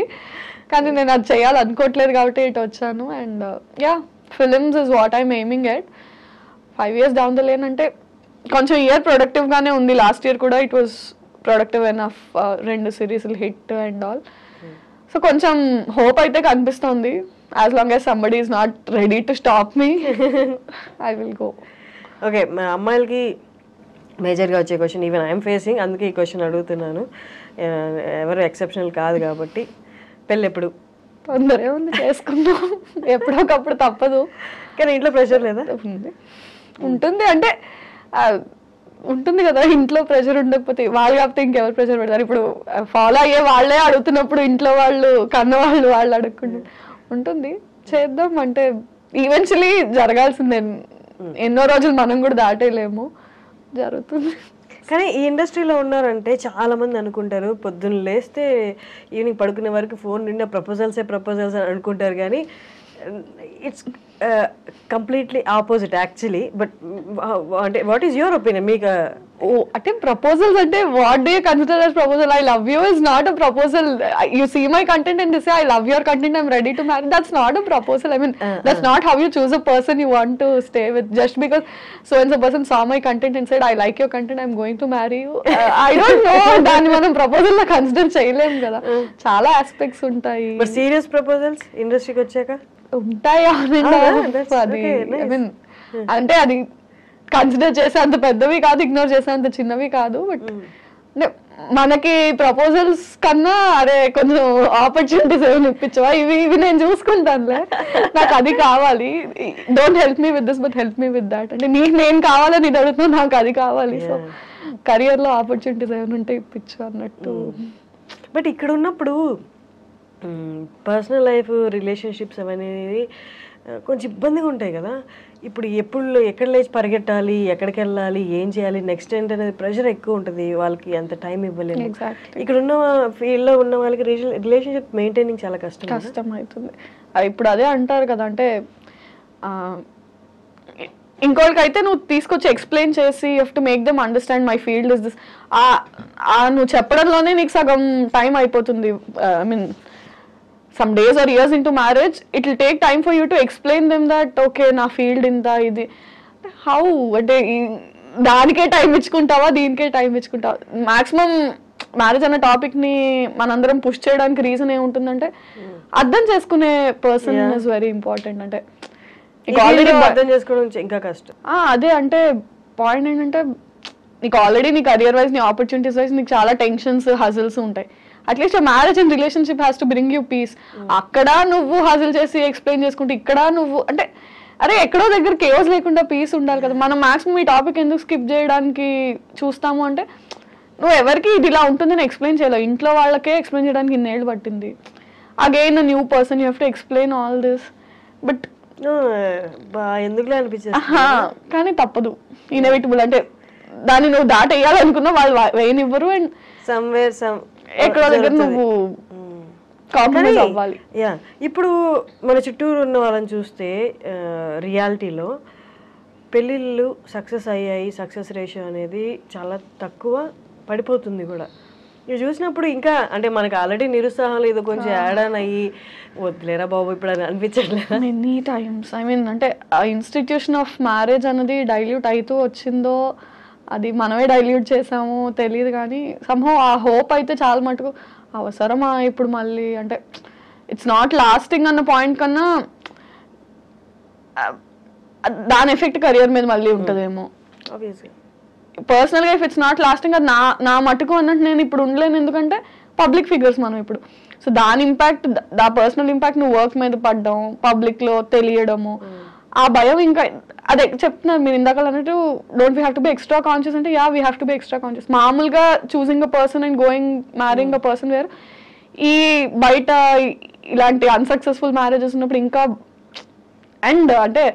కానీ నేను అది చేయాలనుకోవట్లేదు కాబట్టి ఇటు వచ్చాను. And yeah, films is what I'm aiming at. 5 years down the lane అంటే కొంచెం ఇయర్ ప్రొడక్టివ్గానే ఉంది. లాస్ట్ ఇయర్ కూడా ఇట్ వాస్ ప్రొడక్టివ్ ఎనఫ్, 2 సిరీస్లు హిట్ అండ్ ఆల్. సో కొంచెం హోప్ అయితే కనిపిస్తుంది. As long as somebody is not ready to stop me, I will go.
Okay, మా అమ్మాయిలకి మేజర్గా వచ్చే క్వశ్చన్, ఈవెన్ ఐఎమ్ ఫేసింగ్, అందుకే ఈ క్వశ్చన్ అడుగుతున్నాను. ఎవరు ఎక్సెప్షనల్ కాదు కాబట్టి. పెళ్ళి ఎప్పుడు?
తొందరే ఉంది, చేసుకుందాం ఎప్పుడొకప్పుడు, తప్పదు.
కానీ ఇంట్లో ప్రెషర్ లేదా?
ఉంటుంది అంటే ఉంటుంది కదా, ఇంట్లో ప్రెషర్ ఉండకపోతే వాళ్ళు కాకపోతే ఇంకెవరు ప్రెషర్ పెడతారు? ఇప్పుడు ఫాలో అయ్యే వాళ్ళే అడుగుతున్నప్పుడు ఇంట్లో వాళ్ళు కన్నవాళ్ళు వాళ్ళు అడగకుండా ఉంటుంది. చేద్దాం అంటే ఈవెన్చువలీ జరగాల్సిందే. ఎన్నో రోజులు మనం కూడా దాటేయలేము, జరుగుతుంది.
కానీ ఈ ఇండస్ట్రీలో ఉన్నారంటే చాలా మంది అనుకుంటారు పొద్దున్న లేస్తే ఈవినింగ్ పడుకునే వరకు ఫోన్ నిండా ప్రపోజల్స్ అని అనుకుంటారు, కానీ it's completely opposite actually. But అంటే వాట్ ఈస్ యువర్ ఒపీనియన్? మీకు
అంటే ప్రపోజల్స్ అంటే what do you consider as proposal? I love you is not a proposal. You see my content and say I love your content, I'm ready to marry. That's not a proposal. I mean that's not how you choose a person you want to stay with. Just because so and so person saw my content and said I like your content, I'm going to marry you. I don't know, దాన్ని మనం proposal లా consider చేయలేము కదా, చాలా aspects ఉంటాయి.
But serious proposals ఇండస్ట్రీకి వచ్చాక
ఉంటాయి. అది ఐ మీన్ అంటే అది కన్సిడర్ చేసే అంత పెద్దవి కాదు, ఇగ్నోర్ చేసే అంత చిన్నవి కాదు. బట్ మనకి ప్రపోజల్స్ కన్నా అరే కొంచెం ఆపర్చునిటీస్ ఏమైనా ఇప్పించవా, ఇవి నేను చూసుకుంటానులే, నాకు అది కావాలి, don't help me with this but help me with that. అంటే నీకు నేను కావాలని ఇది అడుగుతున్నా, నాకు అది కావాలి. సో కెరియర్లో ఆపర్చునిటీస్ ఏమైనా ఉంటే ఇప్పించు అన్నట్టు.
బట్ ఇక్కడ ఉన్నప్పుడు పర్సనల్ లైఫ్, రిలేషన్షిప్స్ అనేది కొంచెం ఇబ్బందిగా ఉంటాయి కదా. ఇప్పుడు ఎక్కడ లేచి పరిగెట్టాలి, ఎక్కడికి వెళ్ళాలి, ఏం చేయాలి, నెక్స్ట్ ఏంటనేది ప్రెషర్ ఎక్కువ ఉంటుంది. వాళ్ళకి అంత టైం ఇవ్వలేము. ఇక్కడ ఉన్న ఫీల్డ్లో ఉన్న వాళ్ళకి రిలేషన్షిప్ మెయింటైనింగ్ చాలా కష్టం
అవుతుంది. ఇప్పుడు అదే అంటారు కదా, అంటే ఇంకోళ్ళకైతే నువ్వు తీసుకొచ్చి ఎక్స్ప్లెయిన్ చేసి you have to make them understand my field is this. నువ్వు చెప్పడంలోనే నీకు సగం టైం అయిపోతుంది. I mean some days or years into marriage, it will take time for you to explain them that okay na field inta idi how ante danike time ichukuntava deenike time ichukuntava. maximum marriage ana topic ni manandaram push cheyadaniki reason em untundante అర్థం చేసుకునే person is very important. అంటే నీకు already
అర్థం చేసుకోవడం ఇంకా కష్టం.
అదే అంటే పాయింట్ ఏంటంటే నీకు ఆల్రెడీ నీ కెరియర్ వైజ్, నీ ఆపర్చునిటీస్ వైజ్ నీకు చాలా టెన్షన్స్, హజిల్స్ ఉంటాయి. At least marriage and relationship has to bring you peace. అక్కడ నువ్వు హాజిల్ చేసి ఎక్స్ప్లెయిన్ చేసుకుంటే ఇక్కడ నువ్వు అంటే అరే ఎక్కడో దగ్గర కేవస్ లేకుండా పీస్ ఉండాలి కదా. మనం మాక్సిమం ఈ టాపిక్ ఎందుకు స్కిప్ చేయడానికి చూస్తాము అంటే నువ్వు ఎవరికి ఇది ఇలా ఉంటుందని ఎక్స్ప్లెయిన్ చేయలేవు. ఇంట్లో వాళ్ళకే ఎక్స్ప్లెయిన్ చేయడానికి ఇన్నేళ్ళు పట్టింది. Again new person you have to explain all this. But
ఎందుకులే అనిపించింది,
కానీ తప్పదు, ఇన్ఎవిటబుల్. అంటే దాన్ని నువ్వు దాటేయాలనుకున్నా వాళ్ళు వేయనివ్వరు. అండ్ ఎక్కడో దగ్గర నువ్వు కాంప్రమైజ్ అవ్వాలి.
ఇప్పుడు మన చుట్టూరు ఉన్న వాళ్ళని చూస్తే రియాలిటీలో పెళ్ళిళ్ళు సక్సెస్ అయ్యాయి, సక్సెస్ రేషియో అనేది చాలా తక్కువ పడిపోతుంది కూడా. ఇవి చూసినప్పుడు ఇంకా అంటే మనకు ఆల్రెడీ నిరుత్సాహం లేదు, కొంచెం యాడ్ ఆన్ అయ్యి వద్దులేరా బాబు ఇప్పుడు అని అనిపించట్లేదు
మెనీ టైమ్స్. ఐ మీన్ అంటే ఆ ఇన్స్టిట్యూషన్ ఆఫ్ మ్యారేజ్ అనేది డైల్యూట్ అవుతూ వచ్చిందో అది మనమే డైల్యూట్ చేసాము తెలియదు, కానీ సంహౌ ఆ హోప్ అయితే చాలా మటుకు అవసరమా ఇప్పుడు మళ్ళీ అంటే ఇట్స్ నాట్ లాస్టింగ్ అన్న పాయింట్ కన్నా దాని ఎఫెక్ట్ కెరియర్ మీద మళ్ళీ ఉంటుందేమో. పర్సనల్గా ఇఫ్ ఇట్స్ నాట్ లాస్టింగ్ అది నా మటుకు అన్నట్టు నేను ఇప్పుడు ఉండలేను, ఎందుకంటే పబ్లిక్ ఫిగర్స్ మనం ఇప్పుడు. సో దాని ఇంపాక్ట్, దా పర్సనల్ ఇంపాక్ట్ నువ్వు వర్క్ మీద పడ్డం, పబ్లిక్లో తెలియడము, ఆ భయం ఇంకా అదే చెప్తున్నారు మీరు ఇందాక అన్నట్టు don't we have to be extra conscious అంటే we have to be extra conscious. మామూలుగా choosing a person and marrying a person where, ఈ బయట ఇలాంటి అన్సక్సెస్ఫుల్ మ్యారేజెస్ ఉన్నప్పుడు ఇంకా అండ్ అంటే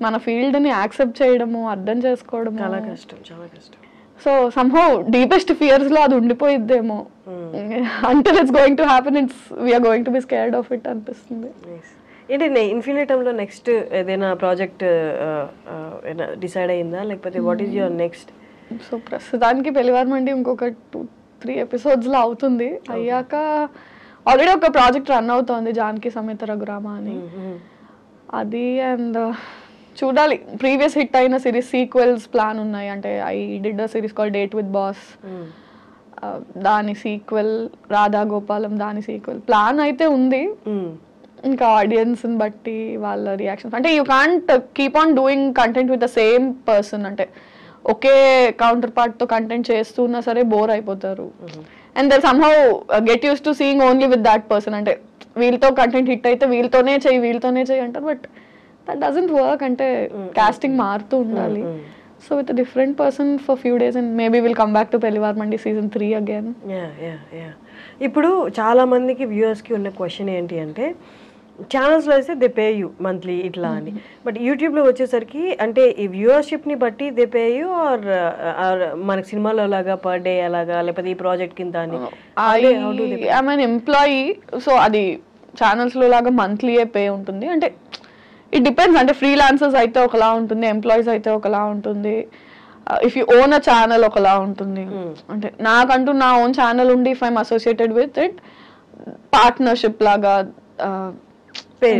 మన ఫీల్డ్ని యాక్సెప్ట్ చేయడము, అర్థం చేసుకోవడం
చాలా కష్టం, చాలా కష్టం.
సో సంహౌ డీపెస్ట్ ఫియర్స్ లో అది ఉండిపోయిద్దేమో, until it's going to happen we're going to be scared of it అనిపిస్తుంది.
ఏంటి ఇన్ఫినిటంలో నెక్స్ట్ ఏదైనా ప్రాజెక్ట్ డిసైడ్ అయిందా, లేకపోతే what is your next?
So ప్రస్తుతానికి పెళ్లివారమండి ఇంకొక 2-3 ఎపిసోడ్స్లో అవుతుంది. అయ్యాక ఆల్రెడీ ఒక ప్రాజెక్ట్ రన్ అవుతోంది, జానకి సమేత రఘురామ అని. అది అండ్ చూడాలి, ప్రీవియస్ హిట్ అయిన సిరీస్ సీక్వెల్స్ ప్లాన్ ఉన్నాయి. అంటే I did a series call date with boss, దాని సీక్వెల్ రాధా గోపాలం, దాని సీక్వెల్ ప్లాన్ అయితే ఉంది. ఇంకా ఆడియన్స్ని బట్టి వాళ్ళ రియాక్షన్స్, అంటే you can't keep on doing content with the same person, అంటే ఒకే కౌంటర్ పార్ట్తో కంటెంట్ చేస్తున్నా సరే బోర్ అయిపోతారు. And they somehow get used to seeing only with that person, అంటే వీళ్ళతో కంటెంట్ హిట్ అయితే వీళ్ళతోనే చెయ్యి అంటారు, బట్ దట్ డజంట్ వర్క్. అంటే కాస్టింగ్ మారుతూ ఉండాలి. So with different person for few days and maybe will come back to Pellivaramandi season 3 again.
ఇప్పుడు చాలా మందికి వ్యూవర్స్కి ఉన్న క్వశ్చన్ ఏంటి అంటే, ఛానల్స్లో అయితే దే పే యూ మంత్లీ ఇట్లా అని, బట్ యూట్యూబ్లో వచ్చేసరికి అంటే ఈ వ్యూవర్షిప్ని బట్టి దే పే యూ ఆర్ మనకి సినిమాలో లాగా పర్ డే అలాగా, లేకపోతే ఈ ప్రాజెక్ట్ కింద అని?
ఐఎమ్ అన్ ఎంప్లాయీ, సో అది ఛానల్స్లో లాగా మంత్లీయే పే ఉంటుంది. అంటే ఇట్ డిపెండ్స్, అంటే ఫ్రీలాన్సర్స్ అయితే ఒకలా ఉంటుంది, ఎంప్లాయీస్ అయితే ఒకలా ఉంటుంది, if you own a channel ఒకలా ఉంటుంది. అంటే నాకంటూ నా ఓన్ ఛానల్ ఉండి if I'm associated with it partnership లాగా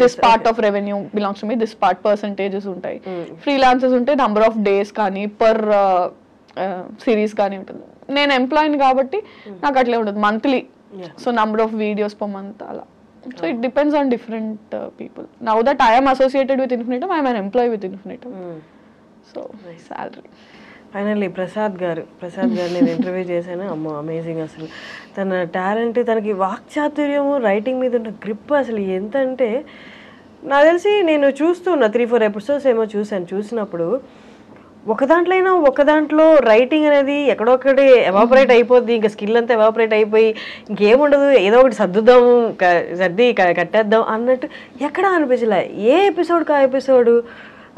this part of revenue belongs to me, this part percentages ఉంటాయి. ఫ్రీలాన్సర్స్ ఉంటే నంబర్ ఆఫ్ డేస్ కానీ పర్ సిరీస్ కానీ ఉంటుంది. నేను ఎంప్లాయీని కాబట్టి నాకు అట్లే ఉంటుంది monthly, so number of videos per month అలా. So it depends on different people. Now that I am associated with Infinitum, I am an employee with Infinitum. So salary.
Finally Prasad గారు నేను ఇంటర్వ్యూ చేశాను. అమ్మో అమేజింగ్, అసలు తన talent, తనకి వాక్చాతుర్యము, writing మీద ఉన్న గ్రిప్ అసలు ఎంత అంటే, నాకు తెలిసి నేను చూస్తున్నా 3-4 ఎపిసోడ్స్ ఏమో చూసినప్పుడు ఒక దాంట్లో రైటింగ్ అనేది ఎక్కడొక్కడి ఎవాపరేట్ అయిపోద్ది, ఇంకా స్కిల్ అంతా ఎవాపరేట్ అయిపోయి ఇంకేముండదు, ఏదో ఒకటి సర్ది కట్టేద్దాం అన్నట్టు ఎక్కడ అనిపించలే. ఏ ఎపిసోడ్కి ఆ ఎపిసోడు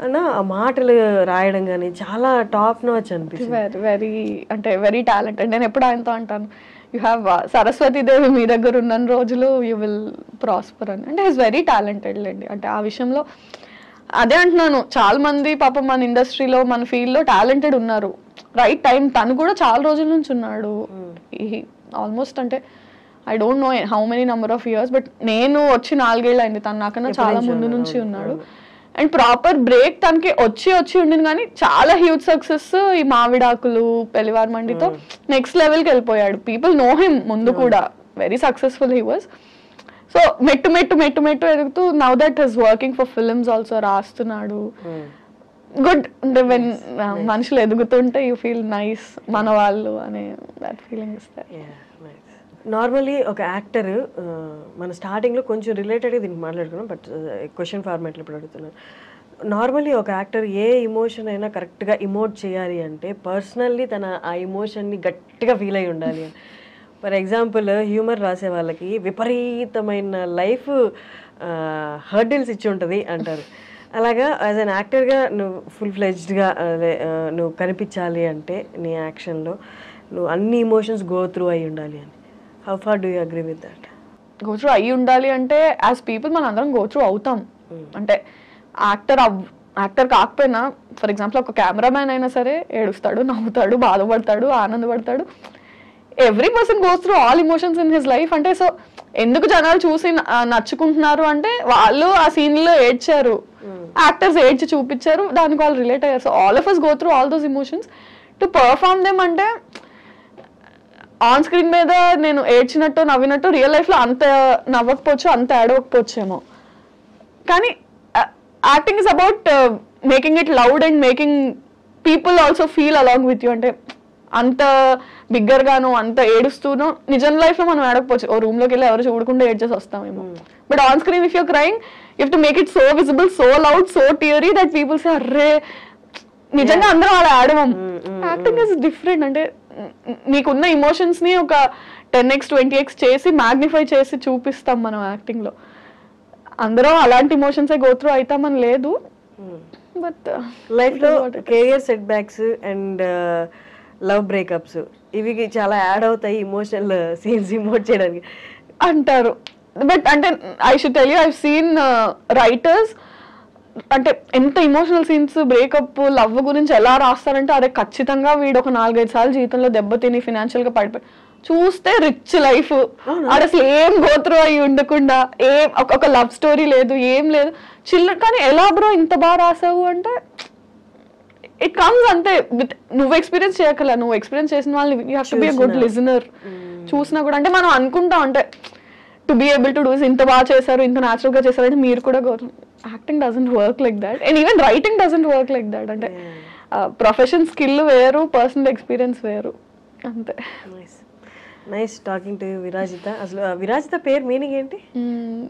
అన్న ఆ మాటలు రాయడం కానీ చాలా టాప్ నాచ్ అనిపిస్తుంది.
Very talented. నేను ఎప్పుడు ఆయనతో అంటాను, యూ హ్యావ్ సరస్వతీదేవి మీ దగ్గర ఉన్న రోజులు యూ విల్ ప్రాస్పర్ అని. అంటే ఈజ్ వెరీ టాలెంటెడ్ లేండి. అంటే ఆ విషయంలో అదే అంటున్నాను, చాలా మంది పాపం మన ఇండస్ట్రీలో మన ఫీల్డ్లో టాలెంటెడ్ ఉన్నారు. రైట్ టైం తను కూడా చాలా రోజుల నుంచి ఉన్నాడు. ఆల్మోస్ట్ అంటే I don't know how many number of years, but నేను వచ్చి 4 ఏళ్ళు అయింది, తను నాకన్నా చాలా ముందు నుంచి ఉన్నాడు. అండ్ ప్రాపర్ బ్రేక్ తనకి వచ్చి ఉండింది, కానీ చాలా హ్యూజ్ సక్సెస్ ఈ మావిడాకులు పెళ్లివారమండితో నెక్స్ట్ లెవెల్కి వెళ్ళిపోయాడు. పీపుల్ నో హిమ్ ముందు కూడా, very successful he was. So మెట్టు ఎదుగుతూ now that is working for films also, రాస్తున్నాడు. గుడ్. అంటే వెన్ మనుషులు ఎదుగుతుంటే యూ ఫీల్ నైస్, మన వాళ్ళు అనే దట్ ఫీలింగ్ ఇస్తారు.
నార్మల్లీ ఒక యాక్టర్, మన స్టార్టింగ్లో కొంచెం రిలేటెడ్గా దీనికి మాట్లాడుకున్నాం, బట్ క్వశ్చన్ ఫార్మాట్లో ఇప్పుడు అడుగుతున్నాను. నార్మల్లీ ఒక యాక్టర్ ఏ ఇమోషన్ అయినా కరెక్ట్గా ఇమోట్ చేయాలి అంటే పర్సనల్లీ తన ఆ ఇమోషన్ని గట్టిగా ఫీల్ అయి ఉండాలి. ఫర్ ఎగ్జాంపుల్ హ్యూమర్ రాసే వాళ్ళకి విపరీతమైన లైఫ్ హర్డిల్స్ ఇచ్చి ఉంటుంది అంటారు. అలాగా యాజ్ అన్ యాక్టర్గా నువ్వు ఫుల్ ఫ్లెడ్జ్డ్గా నువ్వు కనిపించాలి అంటే నీ యాక్షన్లో నువ్వు అన్ని ఇమోషన్స్ గో త్రూ అయి ఉండాలి అని. How far do you agree with that?
Go through అయ్యి ఉండాలి అంటే యాజ్ పీపుల్ మన అందరం గో త్రూ అవుతాం. అంటే యాక్టర్ కాకపోయినా ఫర్ ఎగ్జాంపుల్ ఒక కెమెరామ్యాన్ అయినా సరే ఏడుస్తాడు, నవ్వుతాడు, బాధపడతాడు, ఆనందపడతాడు. Every person goes through all emotions in his life. అంటే సో ఎందుకు జనాలు చూసి నచ్చుకుంటున్నారు అంటే వాళ్ళు ఆ సీన్లో ఏడ్చారు, యాక్టర్స్ ఏడ్చి చూపించారు, దానికి వాళ్ళు రిలేట్ అయ్యారు. So all of us go through all those emotions. To perform them అంటే ఆన్ స్క్రీన్ మీద నేను ఏడ్చినట్టు నవ్వినట్టు రియల్ లైఫ్లో అంత నవ్వకపోవచ్చు, అంత ఏడవకపోవచ్చేమో. కానీ acting is about making it loud and making people also feel along with you. అంటే అంత బిగ్గర్గాను అంత ఏడుస్తూనో నిజం లైఫ్లో మనం ఏడకపోవచ్చు, ఓ రూమ్లోకి వెళ్ళి ఎవరు చూడకుండా ఏడ్చేసి వస్తామేమో. But on screen if you're crying you have to make it so visible, so loud, so teary that people say అర్రే నిజంగా అందరం అలా ఆడవం. Acting is different. అంటే నీకున్న ఎమోషన్స్ ని ఒక 10x 20x చేసి మ్యాగ్నిఫై చేసి చూపిస్తాం మనం యాక్టింగ్ లో. అందరం అలాంటి ఎమోషన్స్ గో త్రూ అవుతామని లేదు. బట్
లైఫ్ లో career set backs and love breakups ఇవి చాలా యాడ్ అవుతాయి ఇమోషనల్ సీన్స్ ఇమోట్ చేయడానికి
అంటారు. బట్ అంటే I should tell you I seen writers అంటే ఎంత ఇమోషనల్ సీన్స్ బ్రేకప్ లవ్ గురించి ఎలా రాస్తారంటే అదే ఖచ్చితంగా వీడు ఒక 4-5 సార్లు జీవితంలో దెబ్బతిని ఫినాన్షియల్ గా పడిపోయి చూస్తే రిచ్ లైఫ్, ఆడ అసలు ఏం గోత్రూ అయి ఉండకుండా ఏం ఒక లవ్ స్టోరీ లేదు, ఏం లేదు, చిల్లర. కానీ ఎలా బ్రో ఇంత బాగా రాసావు అంటే ఇట్ కమ్స్ అంతే విత్ నువ్వు ఎక్స్పీరియన్స్ చేయగల, నువ్వు ఎక్స్పీరియన్స్ చేసిన వాళ్ళని you have to be a good listener. చూసినా కూడా అంటే మనం అనుకుంటాం అంటే to be able to do ఇంత బాగా చేశారు, ఇంత న్యాచురల్ గా చేశారు అంటే మీరు కూడా acting doesn't work like that and even writing doesn't work like that. అంటే ప్రొఫెషన్ స్కిల్ వేరు, పర్సనల్ ఎక్స్పీరియన్స్ వేరు అంతే.
Nice talking to Virajita. అసలు విరాజిత పేరు మీనింగ్ ఏంటి?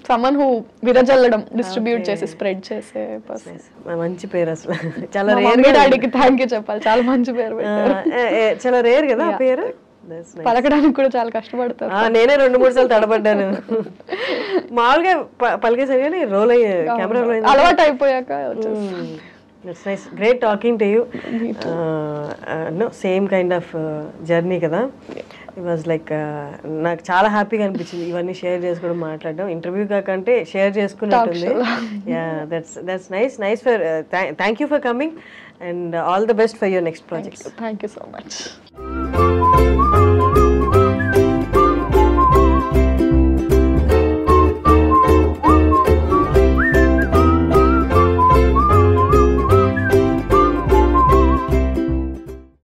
సమ్మన్ హూ విరజల్లడం, డిస్ట్రిబ్యూట్ చేసి స్ప్రెడ్ చేసే పర్సన్.
మంచి పేరు అసలు. చాలా
రేర్. డాడీకి థ్యాంక్ యూ చెప్పాలి, చాలా మంచి పేరు పెట్టారు.
చాలా రేర్ కదా ఆ పేరు,
పలకడానికి కూడా చాలా కష్టపడతారు.
నేనే 2-3 సార్లు తడబడ్డాను. మామూలుగా పలికేసరి కానీ రోల్ అయ్యే కెమెరాలో
అలవాటు అయిపోయాక.
It's nice, great talking to you. No same kind of journey కదా. ఇట్ వాజ్ లైక్ నాకు చాలా హ్యాపీగా అనిపించింది ఇవన్నీ షేర్ చేసుకోవడం, మాట్లాడడం. ఇంటర్వ్యూ కాకంటే షేర్ చేసుకున్నట్టుంది. Yeah that's nice for thank you for coming and all the best for your next project.
Thank you so much.